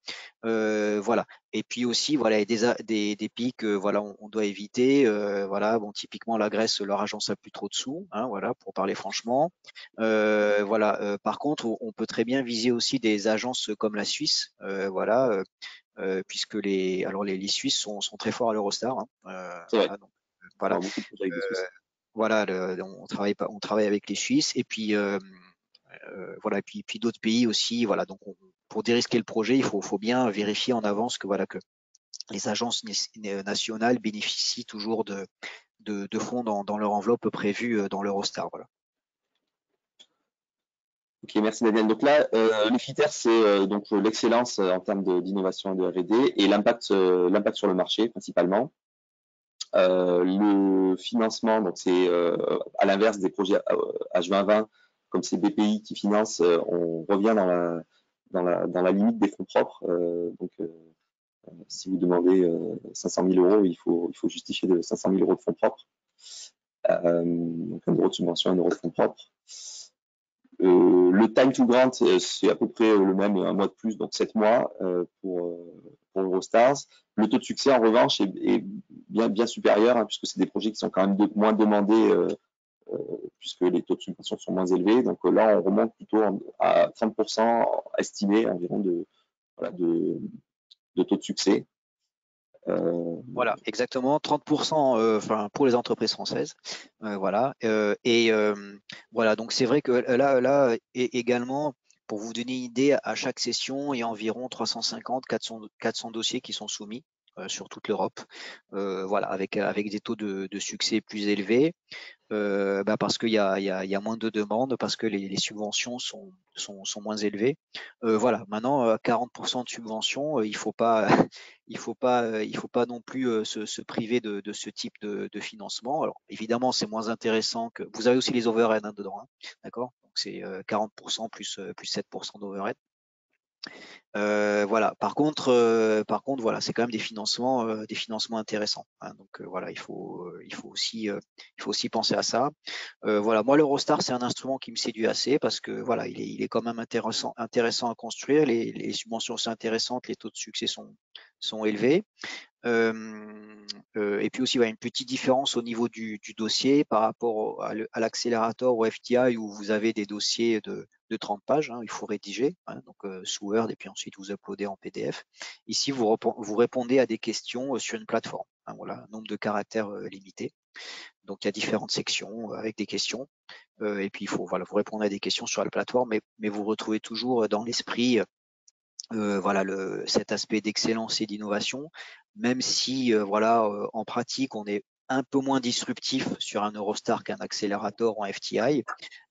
voilà. Et puis aussi, voilà, il y a des pays que voilà, on doit éviter. Voilà, bon, typiquement la Grèce, leur agence a plus trop de sous, hein, voilà, pour parler franchement. Voilà. Par contre, on peut très bien viser aussi des agences comme la Suisse, voilà, puisque les Suisses sont très forts à l'Eurostar. Hein, voilà, donc, voilà. Beaucoup de projets avec des Suisses. Voilà, on travaille avec les Suisses et puis voilà, et puis d'autres pays aussi. Voilà, donc pour dérisquer le projet, il faut bien vérifier en avance que voilà que les agences nationales bénéficient toujours de fonds dans leur enveloppe prévue dans l'Eurostar. Voilà. Ok, merci Daniel. Donc là, les critères, c'est donc l'excellence en termes d'innovation et de R&D et l'impact sur le marché principalement. Le financement, donc c'est à l'inverse des projets H2020, comme c'est BPI qui finance, on revient dans la limite des fonds propres. Donc si vous demandez 500 000 €, il faut justifier de 500 000 € de fonds propres. Donc 1 € de subvention, 1 € de fonds propres. Le time to grant, c'est à peu près le même, un mois de plus, donc 7 mois pour Eurostars. Le taux de succès, en revanche, est bien supérieur, hein, puisque c'est des projets qui sont quand même moins demandés, puisque les taux de subvention sont moins élevés. Donc là, on remonte plutôt à 30% estimé environ de taux de succès. Voilà, exactement, 30% enfin, pour les entreprises françaises. Voilà. Voilà, donc c'est vrai que là également, pour vous donner une idée, à chaque session, il y a environ 350-400 dossiers qui sont soumis sur toute l'Europe. Voilà, avec des taux de succès plus élevés. Parce qu'il y a moins de demandes, parce que les subventions sont moins élevées. Voilà. Maintenant, 40% de subventions, il faut pas non plus se priver de ce type de financement. Alors évidemment, c'est moins intéressant que. Vous avez aussi les overheads dedans, hein, d'accord. Donc c'est 40% plus 7% d'overhead. Voilà. Par contre, voilà, c'est quand même des financements intéressants. Hein. Donc voilà, il faut aussi penser à ça. Voilà, moi l'Eurostar, c'est un instrument qui me séduit assez parce que voilà, il est quand même intéressant à construire. Les subventions sont intéressantes, les taux de succès sont élevés. Et puis aussi, une petite différence au niveau du dossier par rapport à l'accélérateur au FTI où vous avez des dossiers de 30 pages, hein, il faut rédiger, hein, donc sous Word et puis ensuite vous uploadez en PDF. Ici, vous répondez à des questions sur une plateforme, hein, voilà, un nombre de caractères limité. Donc il y a différentes sections avec des questions et puis vous répondez à des questions sur la plateforme, mais vous retrouvez toujours dans l'esprit voilà cet aspect d'excellence et d'innovation, même si en pratique on est un peu moins disruptif sur un Eurostar qu'un accélérateur en FTI,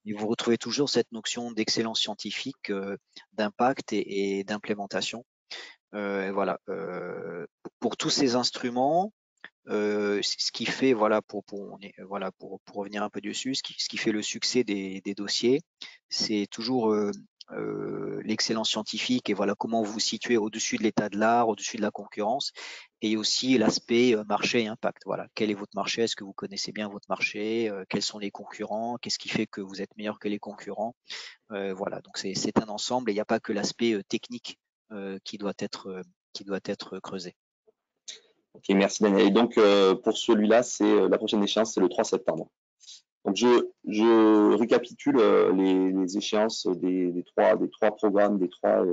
mais vous retrouvez toujours cette notion d'excellence scientifique, d'impact et d'implémentation. Voilà. Pour tous ces instruments, ce qui fait, voilà, pour revenir un peu dessus, ce qui fait le succès des dossiers, c'est toujours l'excellence scientifique et voilà comment vous vous situez au-dessus de l'état de l'art, au-dessus de la concurrence, et aussi l'aspect marché et impact. Voilà, quel est votre marché? Est-ce que vous connaissez bien votre marché? Quels sont les concurrents? Qu'est-ce qui fait que vous êtes meilleur que les concurrents? Voilà, donc c'est un ensemble et il n'y a pas que l'aspect technique qui doit être creusé. Ok, merci Daniel. Et donc, pour celui-là, la prochaine échéance, c'est le 3 septembre. Donc, je récapitule les échéances des trois programmes, des trois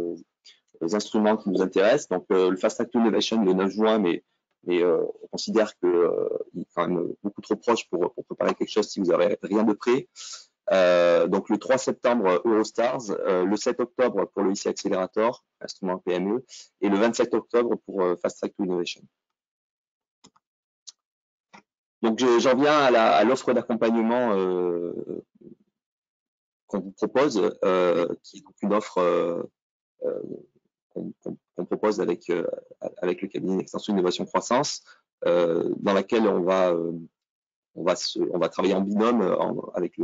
instruments qui nous intéressent. Donc, le Fast Track to Innovation le 9 juin, mais on considère qu'il est quand même beaucoup trop proche pour préparer quelque chose si vous n'avez rien de prêt. Donc, le 3 septembre, Eurostars, le 7 octobre pour le IC Accelerator, instrument PME, et le 27 octobre pour Fast Track to Innovation. Donc, j'en viens à l'offre d'accompagnement qu'on vous propose, qui est donc une offre qu'on propose avec le cabinet d'extension Innovation Croissance, dans laquelle on va travailler en binôme avec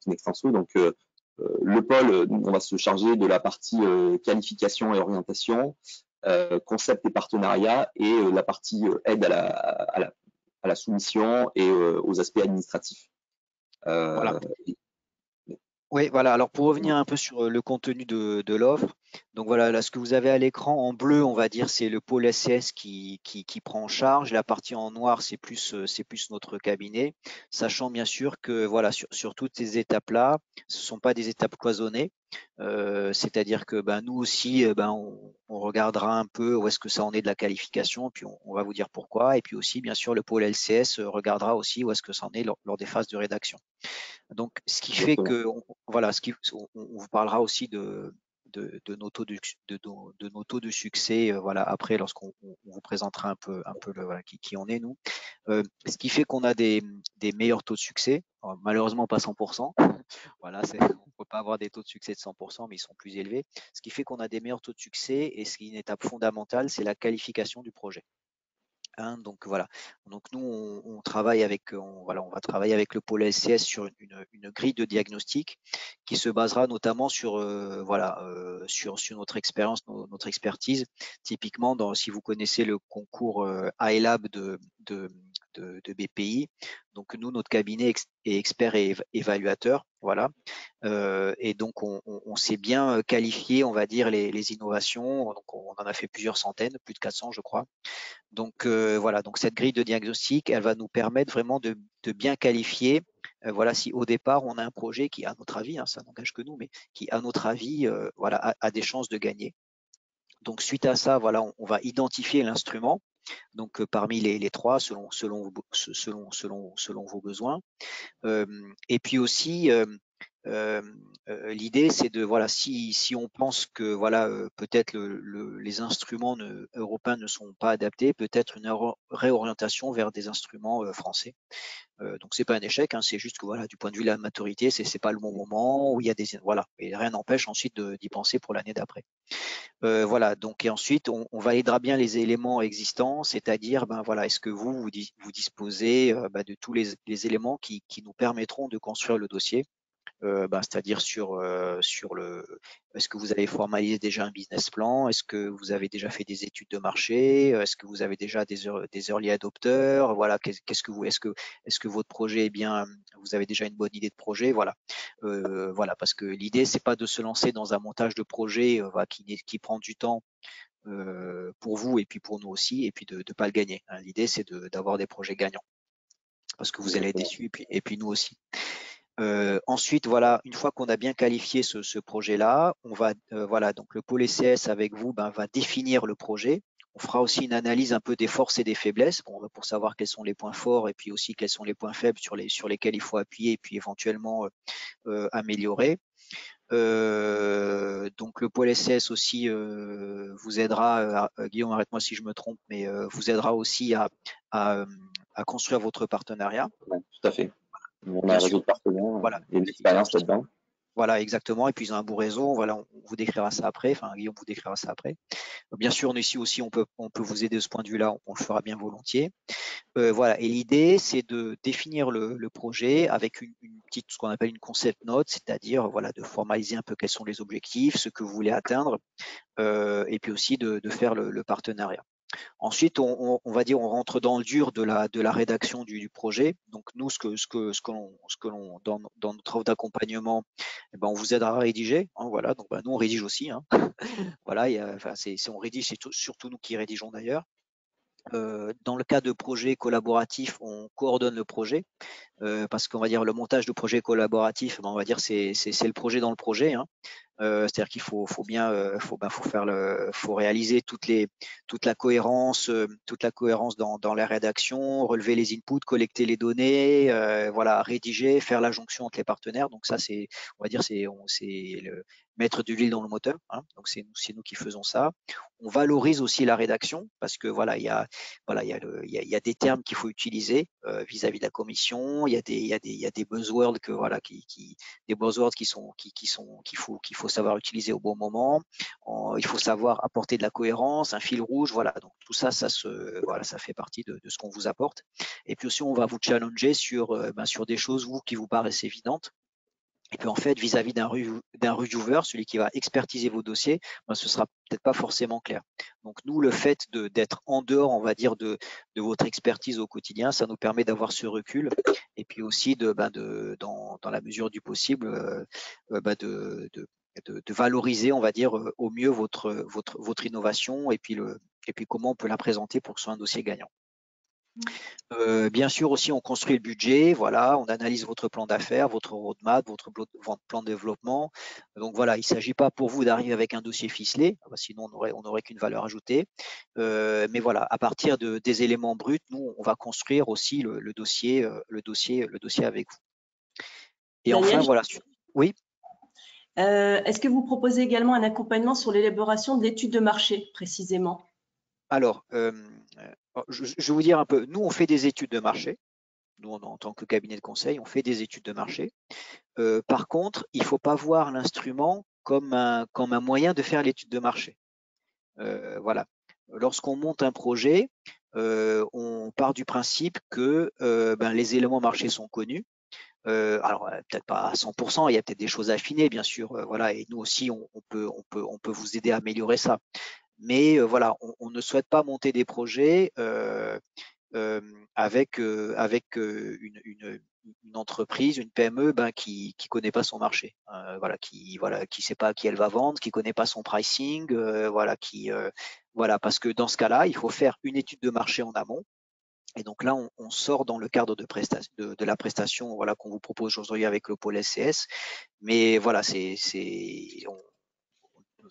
Inextenso. Donc, le pôle, on va se charger de la partie qualification et orientation, concept et partenariat, et la partie aide à la soumission et aux aspects administratifs. Voilà. Oui, voilà. Alors pour revenir un peu sur le contenu de l'offre, donc voilà, là ce que vous avez à l'écran en bleu, on va dire, c'est le pôle SCS qui prend en charge. La partie en noir, c'est plus notre cabinet, sachant bien sûr que voilà, sur toutes ces étapes-là, ce ne sont pas des étapes cloisonnées. C'est-à-dire que nous aussi, on regardera un peu où est-ce que ça en est de la qualification, puis on va vous dire pourquoi. Et puis aussi, bien sûr, le pôle LCS regardera aussi où est-ce que ça en est lors des phases de rédaction. Donc, ce qui fait que, voilà, on vous parlera aussi de nos taux de succès, voilà, après, lorsqu'on vous présentera un peu voilà, qui on est, nous. Ce qui fait qu'on a des meilleurs taux de succès, malheureusement pas 100%. Voilà, on ne peut pas avoir des taux de succès de 100%, mais ils sont plus élevés. Ce qui fait qu'on a des meilleurs taux de succès, et ce qui est une étape fondamentale, c'est la qualification du projet. Donc voilà. Donc nous on va travailler avec le pôle LCS sur une grille de diagnostic qui se basera notamment sur sur notre expérience, notre expertise. Typiquement, si vous connaissez le concours iLab de BPI, donc nous notre cabinet est expert et évaluateur, voilà. Et donc on s'est bien qualifié, on va dire, les innovations. Donc on en a fait plusieurs centaines, plus de 400 je crois. Donc voilà, donc cette grille de diagnostic, elle va nous permettre vraiment de bien qualifier. Voilà, si au départ on a un projet qui, à notre avis, ça n'engage que nous, mais qui, à notre avis, voilà, a des chances de gagner. Donc suite à ça, voilà, on va identifier l'instrument. Donc parmi les trois, selon vos besoins. Et puis aussi, l'idée, c'est de voilà, si on pense que voilà, peut-être les instruments européens ne sont pas adaptés, peut-être une réorientation vers des instruments français. Donc c'est pas un échec, c'est juste que voilà, du point de vue de la maturité, c'est pas le bon moment où il y a des voilà, et rien n'empêche ensuite d'y penser pour l'année d'après. Voilà, donc et ensuite on validera bien les éléments existants, c'est-à-dire voilà, est-ce que vous disposez de tous les éléments qui nous permettront de construire le dossier. C'est-à-dire sur est-ce que vous avez formalisé déjà un business plan, est-ce que vous avez déjà fait des études de marché, est-ce que vous avez déjà des early adopters, voilà, est-ce que votre projet est bien, vous avez déjà une bonne idée de projet, voilà, voilà, parce que l'idée c'est pas de se lancer dans un montage de projet qui prend du temps pour vous et puis pour nous aussi, et puis de ne pas le gagner. L'idée c'est d'avoir des projets gagnants parce que vous allez être déçus et puis nous aussi. Ensuite, voilà, une fois qu'on a bien qualifié ce projet-là, on va, voilà, donc le pôle ECS avec vous va définir le projet. On fera aussi une analyse un peu des forces et des faiblesses pour savoir quels sont les points forts et puis aussi quels sont les points faibles sur lesquels il faut appuyer et puis éventuellement améliorer. Donc le pôle SCS aussi vous aidera, Guillaume, arrête-moi si je me trompe, mais vous aidera aussi à construire votre partenariat. Ouais, tout à fait. On a un réseau de partenaires, voilà, et une expérience là-dedans. Voilà, exactement. Et puis ils ont un beau réseau. Voilà, on vous décrira ça après. Enfin, Guillaume vous décrira ça après. Bien sûr, ici aussi, on peut vous aider de ce point de vue-là. On le fera bien volontiers. Voilà. Et l'idée, c'est de définir le projet avec une petite, ce qu'on appelle une concept note, c'est-à-dire voilà, de formaliser un peu quels sont les objectifs, ce que vous voulez atteindre, et puis aussi de faire le partenariat. Ensuite, on va dire, on rentre dans le dur de la rédaction du projet. Donc nous, ce que l'on dans notre offre d'accompagnement, eh ben, on vous aide à rédiger. Hein, voilà. Donc nous, on rédige aussi. Hein. Voilà. Enfin, on rédige, c'est surtout nous qui rédigeons d'ailleurs. Dans le cas de projets collaboratifs, on coordonne le projet. Parce qu'on va dire le montage de projet collaboratif, on va dire c'est le projet dans le projet. Hein. C'est-à-dire qu'il faut bien, faut réaliser toute la cohérence dans la rédaction, relever les inputs, collecter les données, voilà, rédiger, faire la jonction entre les partenaires. Donc ça, on va dire, c'est le mettre de l'huile dans le moteur. Hein. Donc c'est nous qui faisons ça. On valorise aussi la rédaction parce que voilà, il y a des termes qu'il faut utiliser vis-à-vis de la commission. Il y a des buzzwords des buzzwords qu'il faut savoir utiliser au bon moment. Il faut savoir apporter de la cohérence, un fil rouge. Voilà, donc tout ça, ça fait partie de ce qu'on vous apporte. Et puis aussi, on va vous challenger sur des choses qui vous paraissent évidentes. Et puis en fait, vis-à-vis d'un reviewer, celui qui va expertiser vos dossiers, ce sera peut-être pas forcément clair. Donc nous, le fait d'être en dehors, on va dire, de votre expertise au quotidien, ça nous permet d'avoir ce recul et puis aussi dans la mesure du possible, de valoriser, on va dire, au mieux votre innovation et puis comment on peut la présenter pour que ce soit un dossier gagnant. Bien sûr aussi, on construit le budget, voilà, on analyse votre plan d'affaires, votre roadmap, votre plan de développement. Donc voilà, il ne s'agit pas pour vous d'arriver avec un dossier ficelé, sinon on n'aurait qu'une valeur ajoutée. Mais voilà, à partir des éléments bruts, nous, on va construire aussi le dossier avec vous. Et Daniel, enfin, voilà. Oui. Est-ce que vous proposez également un accompagnement sur l'élaboration de l'étude de marché, précisément? Alors, je vais vous dire un peu, nous, on fait des études de marché. Nous, en tant que cabinet de conseil, on fait des études de marché. Par contre, il ne faut pas voir l'instrument comme un moyen de faire l'étude de marché. Voilà. Lorsqu'on monte un projet, on part du principe que les éléments marché sont connus. Alors peut-être pas à 100%, il y a peut-être des choses à affiner, bien sûr. Voilà, et nous aussi, on peut vous aider à améliorer ça. Mais voilà, on ne souhaite pas monter des projets avec une entreprise, une PME qui connaît pas son marché, qui sait pas à qui elle va vendre, qui connaît pas son pricing, parce que dans ce cas-là, il faut faire une étude de marché en amont. Et donc là, on sort dans le cadre de la prestation qu'on vous propose aujourd'hui avec le pôle SCS. Mais voilà,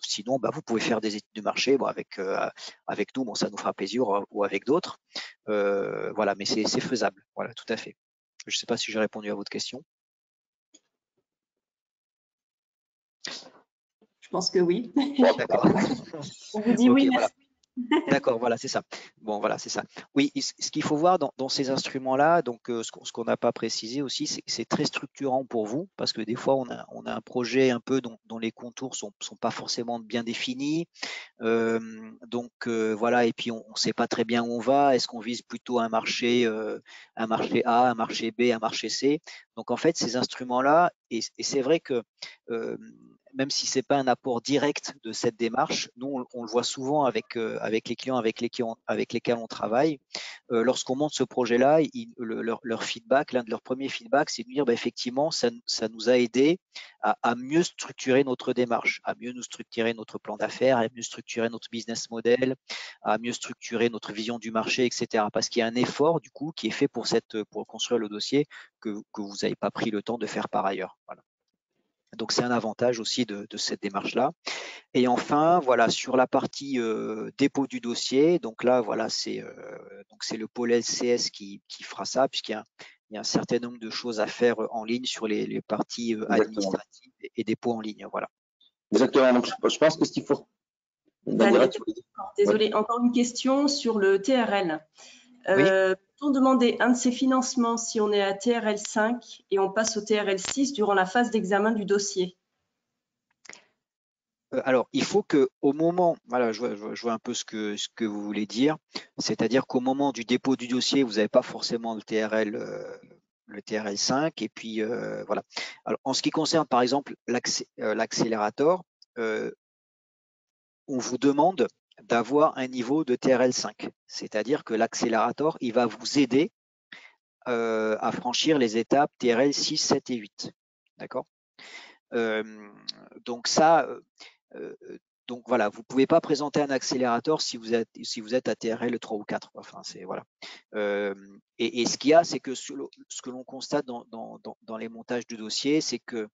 sinon, vous pouvez faire des études de marché avec nous, ça nous fera plaisir, ou avec d'autres. Voilà, mais c'est faisable. Voilà, tout à fait. Je ne sais pas si j'ai répondu à votre question. Je pense que oui. D'accord. On vous dit oui, merci. D'accord, voilà, c'est ça. Bon, voilà, c'est ça. Oui, ce qu'il faut voir dans ces instruments-là, donc ce qu'on n'a pas précisé aussi, c'est que c'est très structurant pour vous, parce que des fois, on a un projet un peu dont les contours sont pas forcément bien définis. Voilà, et puis on ne sait pas très bien où on va. Est-ce qu'on vise plutôt un marché A, un marché B, un marché C? Donc en fait, ces instruments-là, et c'est vrai que même si c'est pas un apport direct de cette démarche, nous on le voit souvent avec les clients avec lesquels on travaille. Lorsqu'on monte ce projet-là, leur feedback, l'un de leurs premiers feedbacks, c'est de dire effectivement, ça nous a aidé à mieux structurer notre démarche, à mieux nous structurer notre plan d'affaires, à mieux structurer notre business model, à mieux structurer notre vision du marché, etc. Parce qu'il y a un effort du coup qui est fait pour construire le dossier que vous n'avez pas pris le temps de faire par ailleurs. Voilà. Donc c'est un avantage aussi de cette démarche-là. Et enfin, voilà, sur la partie dépôt du dossier, donc là, voilà, c'est le pôle LCS qui fera ça, puisqu'il y a un certain nombre de choses à faire en ligne sur les parties administratives et dépôts en ligne. Voilà. Exactement. Donc je pense que ce qu'il faut. Désolée, encore une question sur le TRL. Oui. Peut-on demander un de ces financements si on est à TRL 5 et on passe au TRL 6 durant la phase d'examen du dossier? Alors, il faut que au moment, voilà, je vois un peu ce que vous voulez dire, c'est-à-dire qu'au moment du dépôt du dossier, vous n'avez pas forcément le TRL 5, et puis voilà. Alors, en ce qui concerne par exemple l'accélérateur, on vous demande d'avoir un niveau de TRL 5, c'est-à-dire que l'accélérateur, il va vous aider à franchir les étapes TRL 6, 7 et 8. D'accord? Donc ça, donc voilà, vous ne pouvez pas présenter un accélérateur si vous êtes à TRL 3 ou 4. Enfin, c'est voilà. Et ce qu'il y a, c'est que ce que l'on constate dans les montages de dossiers, c'est que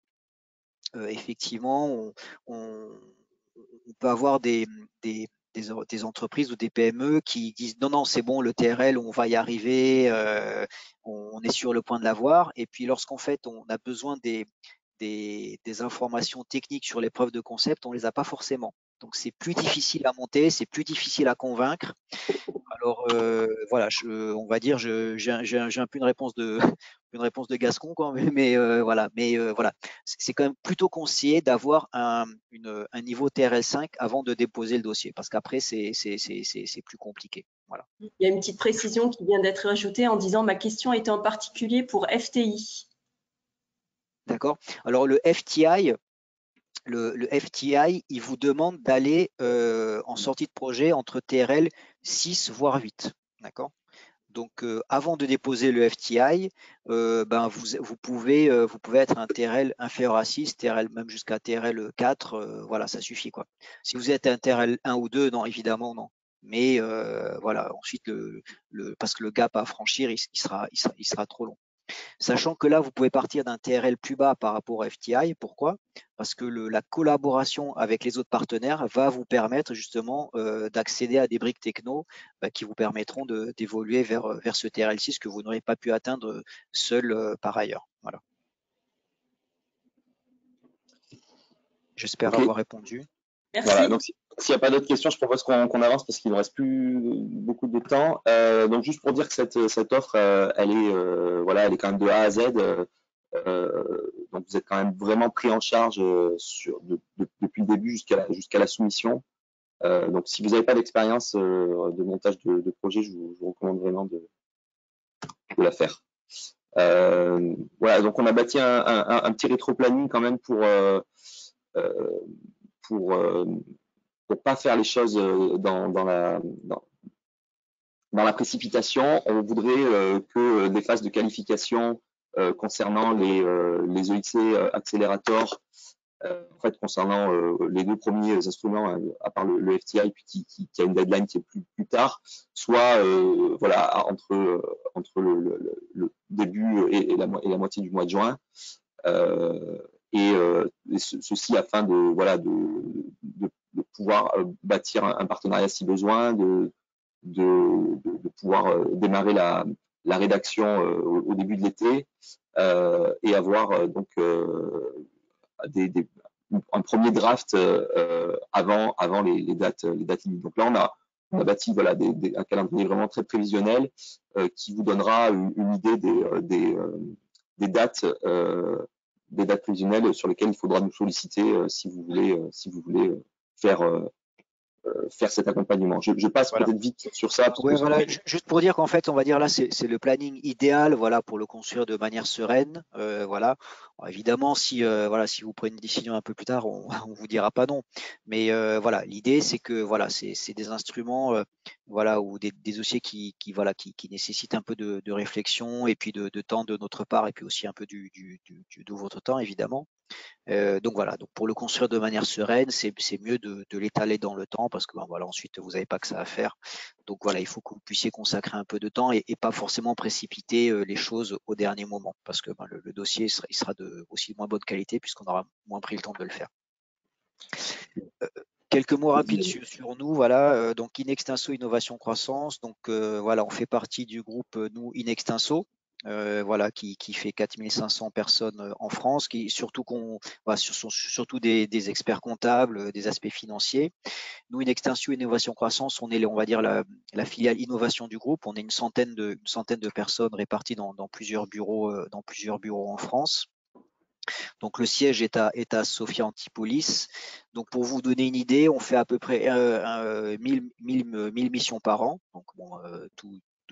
effectivement, on peut avoir des entreprises ou des PME qui disent non, non, c'est bon, le TRL, on va y arriver, on est sur le point de l'avoir. Et puis lorsqu'en fait, on a besoin des informations techniques sur les preuves de concept, on ne les a pas forcément. Donc c'est plus difficile à monter, c'est plus difficile à convaincre. Alors voilà, on va dire, j'ai un peu une réponse de Gascon, quoi, mais voilà, c'est quand même plutôt conseillé d'avoir un niveau TRL 5 avant de déposer le dossier, parce qu'après c'est plus compliqué. Voilà. Il y a une petite précision qui vient d'être ajoutée en disant ma question était en particulier pour FTI. D'accord. Alors le FTI, il vous demande d'aller en sortie de projet entre TRL 6 voire 8. D'accord. Donc, avant de déposer le FTI, vous pouvez être un TRL inférieur à 6, TRL même jusqu'à TRL 4, voilà, ça suffit, quoi. Si vous êtes un TRL 1 ou 2, non, évidemment, non. Mais voilà, ensuite, parce que le gap à franchir, il sera trop long. Sachant que là, vous pouvez partir d'un TRL plus bas par rapport au FTI. Pourquoi? Parce que la collaboration avec les autres partenaires va vous permettre justement d'accéder à des briques techno qui vous permettront d'évoluer vers ce TRL6 que vous n'aurez pas pu atteindre seul par ailleurs. Voilà. J'espère avoir répondu. Merci. Voilà, donc s'il n'y a pas d'autres questions, je propose qu'on avance parce qu'il ne reste plus beaucoup de temps. Donc juste pour dire que cette offre, elle est quand même de A à Z. Donc vous êtes quand même vraiment pris en charge depuis le début jusqu'à la soumission. Donc si vous n'avez pas d'expérience de montage de projet, je vous recommande vraiment de la faire. Voilà, donc on a bâti un petit rétro-planning quand même pour pas faire les choses dans la précipitation. On voudrait que les phases de qualification concernant les EXC accélérateurs, en fait concernant les deux premiers instruments, à part le FTI, puis qui a une deadline qui est plus tard, soit voilà entre le début et la moitié du mois de juin. Et ceci afin de pouvoir bâtir un partenariat si besoin, de pouvoir démarrer la rédaction au début de l'été et avoir donc un premier draft avant les dates limites. Donc là, on a bâti voilà, un calendrier vraiment très prévisionnel qui vous donnera une idée des dates prévisionnelles sur lesquelles il faudra nous solliciter si vous voulez faire cet accompagnement. Je passe Voilà. peut-être vite sur ça. Ouais, voilà. Juste pour dire qu'en fait, on va dire là, c'est le planning idéal, voilà, pour le construire de manière sereine, voilà. Alors, évidemment, si vous prenez une décision un peu plus tard, on vous dira pas non. Mais voilà, l'idée, c'est que voilà, c'est des instruments, voilà, ou des dossiers qui nécessitent un peu de réflexion et puis de temps de notre part et puis aussi un peu de votre temps, évidemment. Donc voilà, donc pour le construire de manière sereine, c'est mieux de l'étaler dans le temps parce que voilà, ensuite vous n'avez pas que ça à faire. Donc voilà, il faut que vous puissiez consacrer un peu de temps et pas forcément précipiter les choses au dernier moment parce que le dossier il sera aussi de moins bonne qualité puisqu'on aura moins pris le temps de le faire. Quelques mots rapides sur nous, voilà. Donc Inextinso Innovation Croissance, donc voilà, on fait partie du groupe nous Inextinso. voilà, qui fait 4500 personnes en France, qui surtout voilà, surtout des experts comptables, des aspects financiers. Nous, Inextinctio Innovation Croissance, on est, on va dire, la filiale innovation du groupe. On est une centaine de personnes réparties dans plusieurs bureaux en France. Donc le siège est à Sophia Antipolis. Donc pour vous donner une idée, on fait à peu près 1000 missions par an. Donc bon,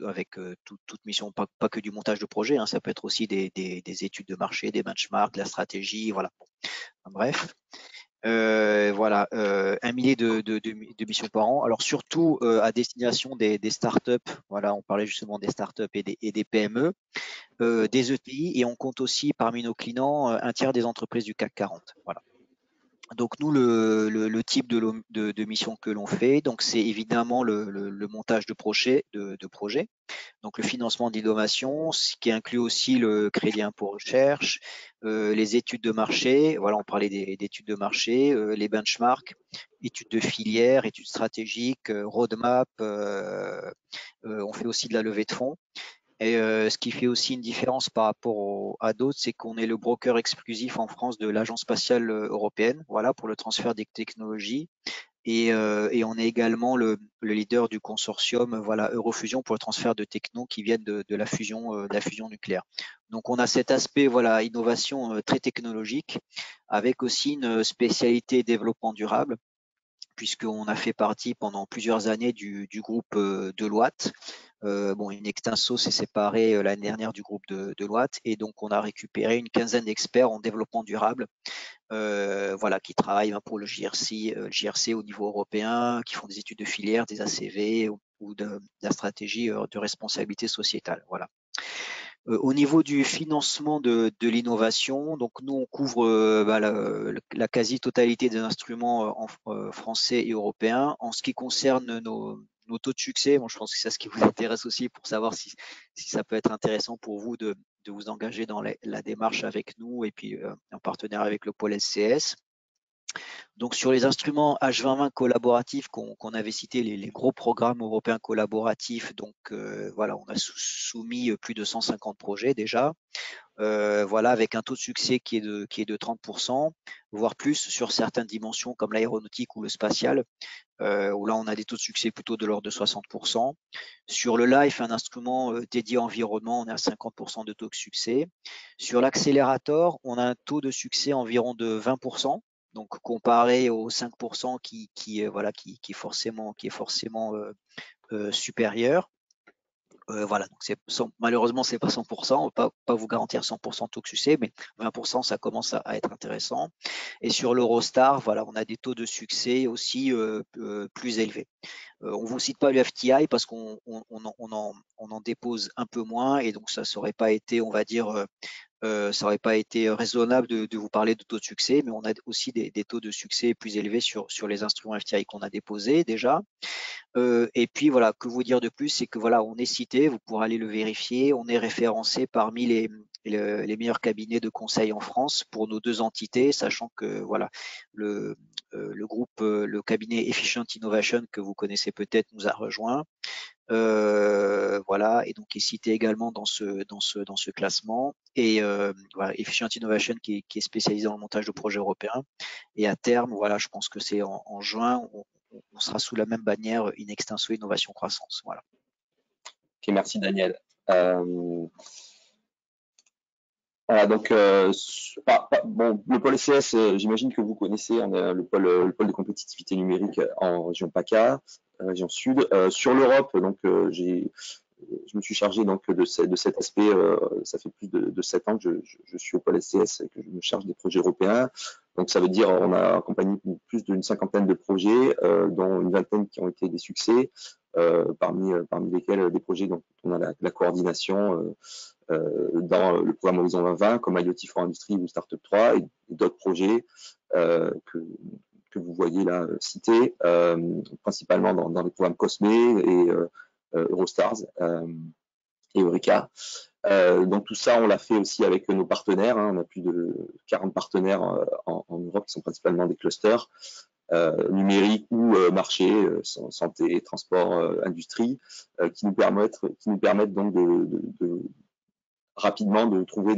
avec toute mission, pas que du montage de projet, hein, ça peut être aussi des études de marché, des benchmarks, de la stratégie, voilà. Bref. Voilà, 1 millier de missions par an. Alors surtout à destination des startups. Voilà, on parlait justement des startups et des PME, des ETI, et on compte aussi parmi nos clients un tiers des entreprises du CAC 40. Voilà. Donc nous, le type de mission que l'on fait, donc c'est évidemment le montage de projets, donc le financement d'innovation, ce qui inclut aussi le crédit impôt recherche, les études de marché, voilà, on parlait d'études de marché, les benchmarks, études de filière, études stratégiques, roadmap, on fait aussi de la levée de fonds. Et ce qui fait aussi une différence par rapport à d'autres, c'est qu'on est le broker exclusif en France de l'Agence spatiale européenne, voilà, pour le transfert des technologies. Et on est également le leader du consortium, voilà, Eurofusion, pour le transfert de technos qui viennent de la fusion nucléaire. Donc on a cet aspect, voilà, innovation très technologique, avec aussi une spécialité développement durable, puisqu'on a fait partie pendant plusieurs années du groupe Deloitte. Bon, Inextinso s'est séparé l'année dernière du groupe de Deloitte, et donc on a récupéré une quinzaine d'experts en développement durable, voilà, qui travaillent pour le JRC au niveau européen, qui font des études de filière, des ACV ou de la stratégie de responsabilité sociétale. Voilà. Au niveau du financement de l'innovation, donc nous on couvre la quasi-totalité des instruments français et européens. En ce qui concerne nos taux de succès, bon, je pense que c'est ce qui vous intéresse aussi pour savoir si ça peut être intéressant pour vous de vous engager dans la démarche avec nous, et puis en partenariat avec le pôle SCS. Donc sur les instruments H2020 collaboratifs qu'on avait cités, les gros programmes européens collaboratifs, donc voilà, on a soumis plus de 150 projets déjà, voilà, avec un taux de succès qui est de 30%, voire plus sur certaines dimensions comme l'aéronautique ou le spatial, où là on a des taux de succès plutôt de l'ordre de 60%. Sur le LIFE, un instrument dédié à environnement, on est à 50% de taux de succès. Sur l'accélérateur, on a un taux de succès environ de 20%. Donc comparé aux 5% qui est forcément supérieur. Voilà, donc malheureusement c'est pas 100%, on va pas vous garantir 100% de taux de succès, mais 20% ça commence à être intéressant. Et sur l'Eurostar, voilà, on a des taux de succès aussi plus élevés. On vous cite pas le FTI parce qu'on en dépose un peu moins, et donc ça n'aurait pas été, on va dire, ça n'aurait pas été raisonnable de vous parler de taux de succès, mais on a aussi des taux de succès plus élevés sur les instruments FTI qu'on a déposés déjà. Et puis voilà, que vous dire de plus, c'est que voilà, on est cité, vous pourrez aller le vérifier, on est référencé parmi les meilleurs cabinets de conseil en France pour nos deux entités, sachant que voilà, le groupe, le cabinet Efficient Innovation que vous connaissez peut-être nous a rejoint. Voilà, et donc est cité également dans ce classement, et voilà, Efficient Innovation qui est spécialisé dans le montage de projets européens, et à terme, voilà, je pense que c'est en juin, on sera sous la même bannière Inextinso Innovation Croissance. Voilà. Ok, merci Daniel. Voilà, donc bon, le pôle SCS, j'imagine que vous connaissez, on a le pôle de compétitivité numérique en région PACA, région Sud. Sur l'Europe, donc je me suis chargé donc de cet aspect. Ça fait plus de 7 ans que je suis au pôle SCS et que je me charge des projets européens. Donc ça veut dire on a accompagné plus d'une cinquantaine de projets, dont une vingtaine qui ont été des succès, parmi lesquels des projets dont on a la coordination dans le programme Horizon 2020, comme IoT for Industry ou Startup 3, et d'autres projets que vous voyez là cités, principalement dans les programmes COSME et Eurostars et Eureka. Donc tout ça, on l'a fait aussi avec nos partenaires. On a plus de 40 partenaires en Europe qui sont principalement des clusters numériques ou marché, santé, transport, industrie, qui nous permettent donc rapidement de trouver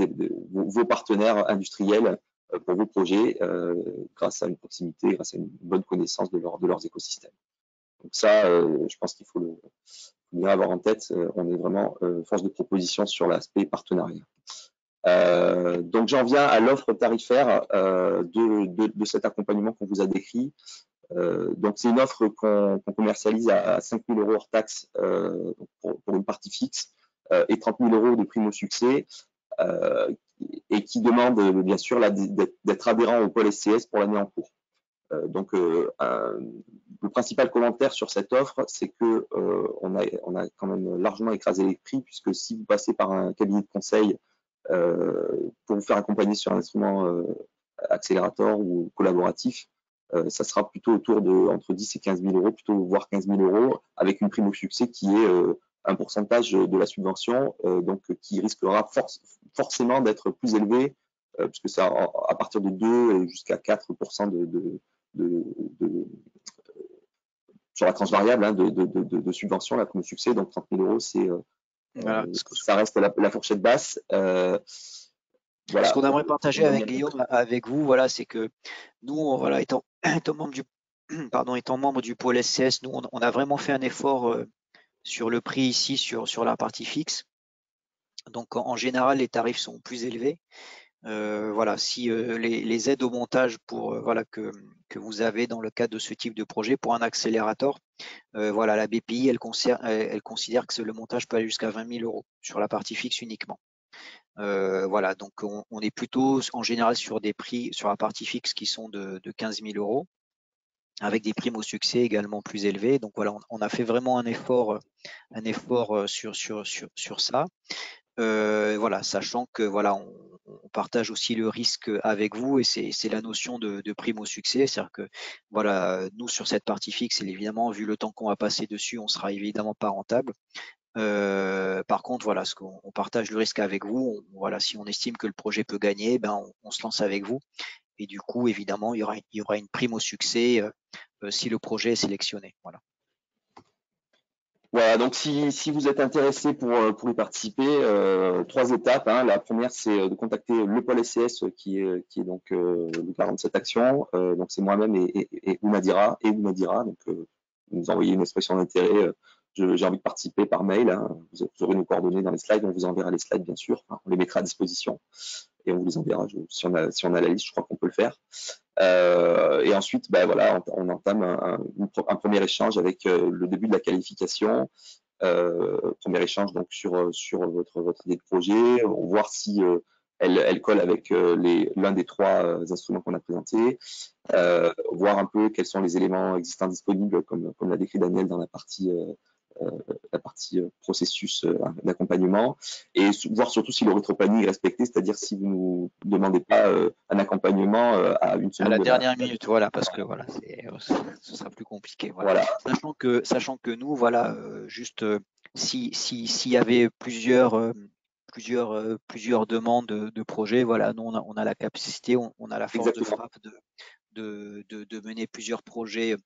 vos partenaires industriels pour vos projets grâce à une proximité, grâce à une bonne connaissance de leurs écosystèmes. Donc ça, je pense qu'il faut bien avoir en tête. On est vraiment force de proposition sur l'aspect partenariat. Donc j'en viens à l'offre tarifaire de cet accompagnement qu'on vous a décrit. Donc c'est une offre qu'on commercialise à 5 000 € hors taxe pour une partie fixe et 30 000 € de prime au succès et qui demande bien sûr d'être adhérent au pôle SCS pour l'année en cours. Donc le principal commentaire sur cette offre, c'est que on a quand même largement écrasé les prix, puisque si vous passez par un cabinet de conseil pour vous faire accompagner sur un instrument accélérateur ou collaboratif, ça sera plutôt autour de entre 10 et 15 000 €, plutôt voire 15 000 €, avec une prime au succès qui est un pourcentage de la subvention, donc qui risquera forcément d'être plus élevé, puisque c'est à partir de 2 jusqu'à 4% sur la tranche variable hein, de subvention, la prime au succès. Donc 30 000 €, voilà, ça reste la fourchette basse. Voilà. Ce qu'on aimerait partager avec Guillaume, avec vous, voilà, c'est que nous, voilà, étant membre du pôle SCS, nous, on a vraiment fait un effort sur le prix ici, sur la partie fixe. Donc, en général, les tarifs sont plus élevés. Voilà, si les aides au montage voilà, que vous avez dans le cadre de ce type de projet pour un accélérateur, voilà, la BPI, elle considère que le montage peut aller jusqu'à 20 000 € sur la partie fixe uniquement. Voilà, donc on est plutôt en général sur des prix sur la partie fixe qui sont de 15 000 € avec des primes au succès également plus élevées. Donc voilà, on a fait vraiment un effort sur ça. Voilà, sachant que voilà, on partage aussi le risque avec vous et c'est la notion de prime au succès, c'est-à-dire que voilà, nous sur cette partie fixe, évidemment, vu le temps qu'on va passer dessus, on sera évidemment pas rentable. Par contre, voilà, ce qu'on partage le risque avec vous. Voilà, si on estime que le projet peut gagner, ben on se lance avec vous. Et du coup, évidemment, il y aura une prime au succès si le projet est sélectionné. Voilà. Voilà, donc si vous êtes intéressé pour y participer, 3 étapes. Hein. La première, c'est de contacter le pôle SCS qui est donc le garant de cette action. Donc c'est moi-même et Oumadira. Donc vous nous envoyez une expression d'intérêt. J'ai envie de participer par mail. Hein. Vous aurez nos coordonnées dans les slides. On vous enverra les slides, bien sûr. Enfin, on les mettra à disposition et on vous les enverra. Si on a la liste, je crois qu'on peut le faire. Et ensuite, ben voilà, on entame un premier échange avec le début de la qualification. Premier échange donc sur votre idée de projet, voir si elle colle avec l'un des 3 instruments qu'on a présentés, voir un peu quels sont les éléments existants disponibles, comme l'a décrit Daniel dans la partie processus d'accompagnement, et voir surtout si le rétro-planning est respecté, c'est-à-dire si vous ne nous demandez pas un accompagnement à une semaine à la dernière minute, voilà, parce que voilà, ce sera plus compliqué. Voilà. Sachant que nous, voilà, juste s'il y avait plusieurs demandes de projets, voilà, nous on a la capacité, on a la force de frappe de mener plusieurs projets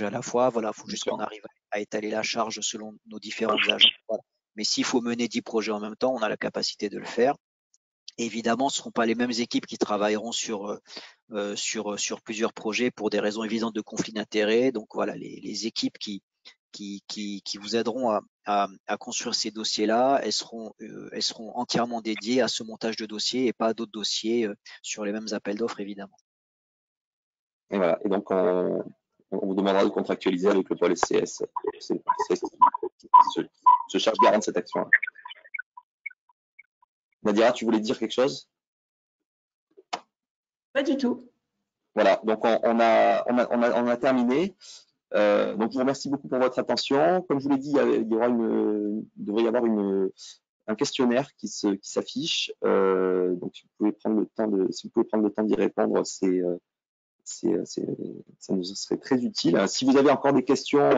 à la fois. Voilà, il faut juste qu'on arrive à étaler la charge selon nos différentes agences. Voilà. Mais s'il faut mener 10 projets en même temps, on a la capacité de le faire. Évidemment, ce ne seront pas les mêmes équipes qui travailleront sur plusieurs projets pour des raisons évidentes de conflit d'intérêts. Donc voilà, les équipes qui vous aideront à construire ces dossiers-là, elles seront entièrement dédiées à ce montage de dossiers et pas à d'autres dossiers sur les mêmes appels d'offres, évidemment. Et voilà. Et donc on vous demandera de contractualiser avec le pôle SCS. C'est le pôle SCS qui se charge garant de cette action-là. Nadira, tu voulais dire quelque chose? Pas du tout. Voilà, donc on a terminé. Donc je vous remercie beaucoup pour votre attention. Comme je vous l'ai dit, il devrait y avoir un questionnaire qui s'affiche. Donc si vous pouvez prendre le temps d'y répondre, ça nous serait très utile. Si vous avez encore des questions,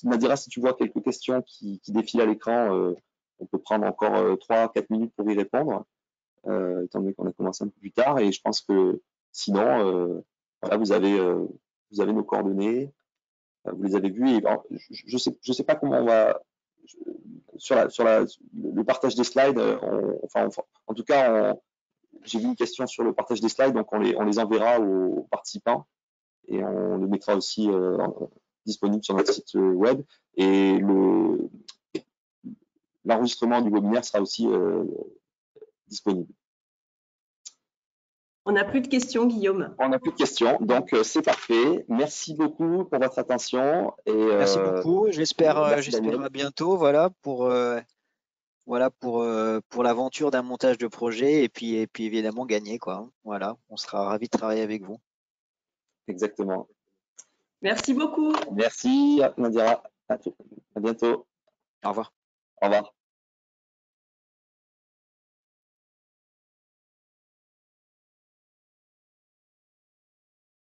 Nadira, si tu vois quelques questions qui défilent à l'écran, on peut prendre encore 3-4 minutes pour y répondre, étant donné qu'on a commencé un peu plus tard. Et je pense que sinon, voilà, vous avez nos coordonnées, vous les avez vues. Et, alors, je sais pas comment on va. le partage des slides, en tout cas, j'ai vu une question sur le partage des slides, donc on les enverra aux participants et on le mettra aussi disponible sur notre site web. Et l'enregistrement du webinaire sera aussi disponible. On n'a plus de questions, Guillaume. On n'a plus de questions, donc c'est parfait. Merci beaucoup pour votre attention. Et, merci beaucoup. J'espère à bientôt. Voilà pour l'aventure d'un montage de projet et puis évidemment gagner quoi. Voilà, on sera ravis de travailler avec vous. Exactement. Merci beaucoup. Merci, Nadira. À bientôt. Au revoir. Au revoir.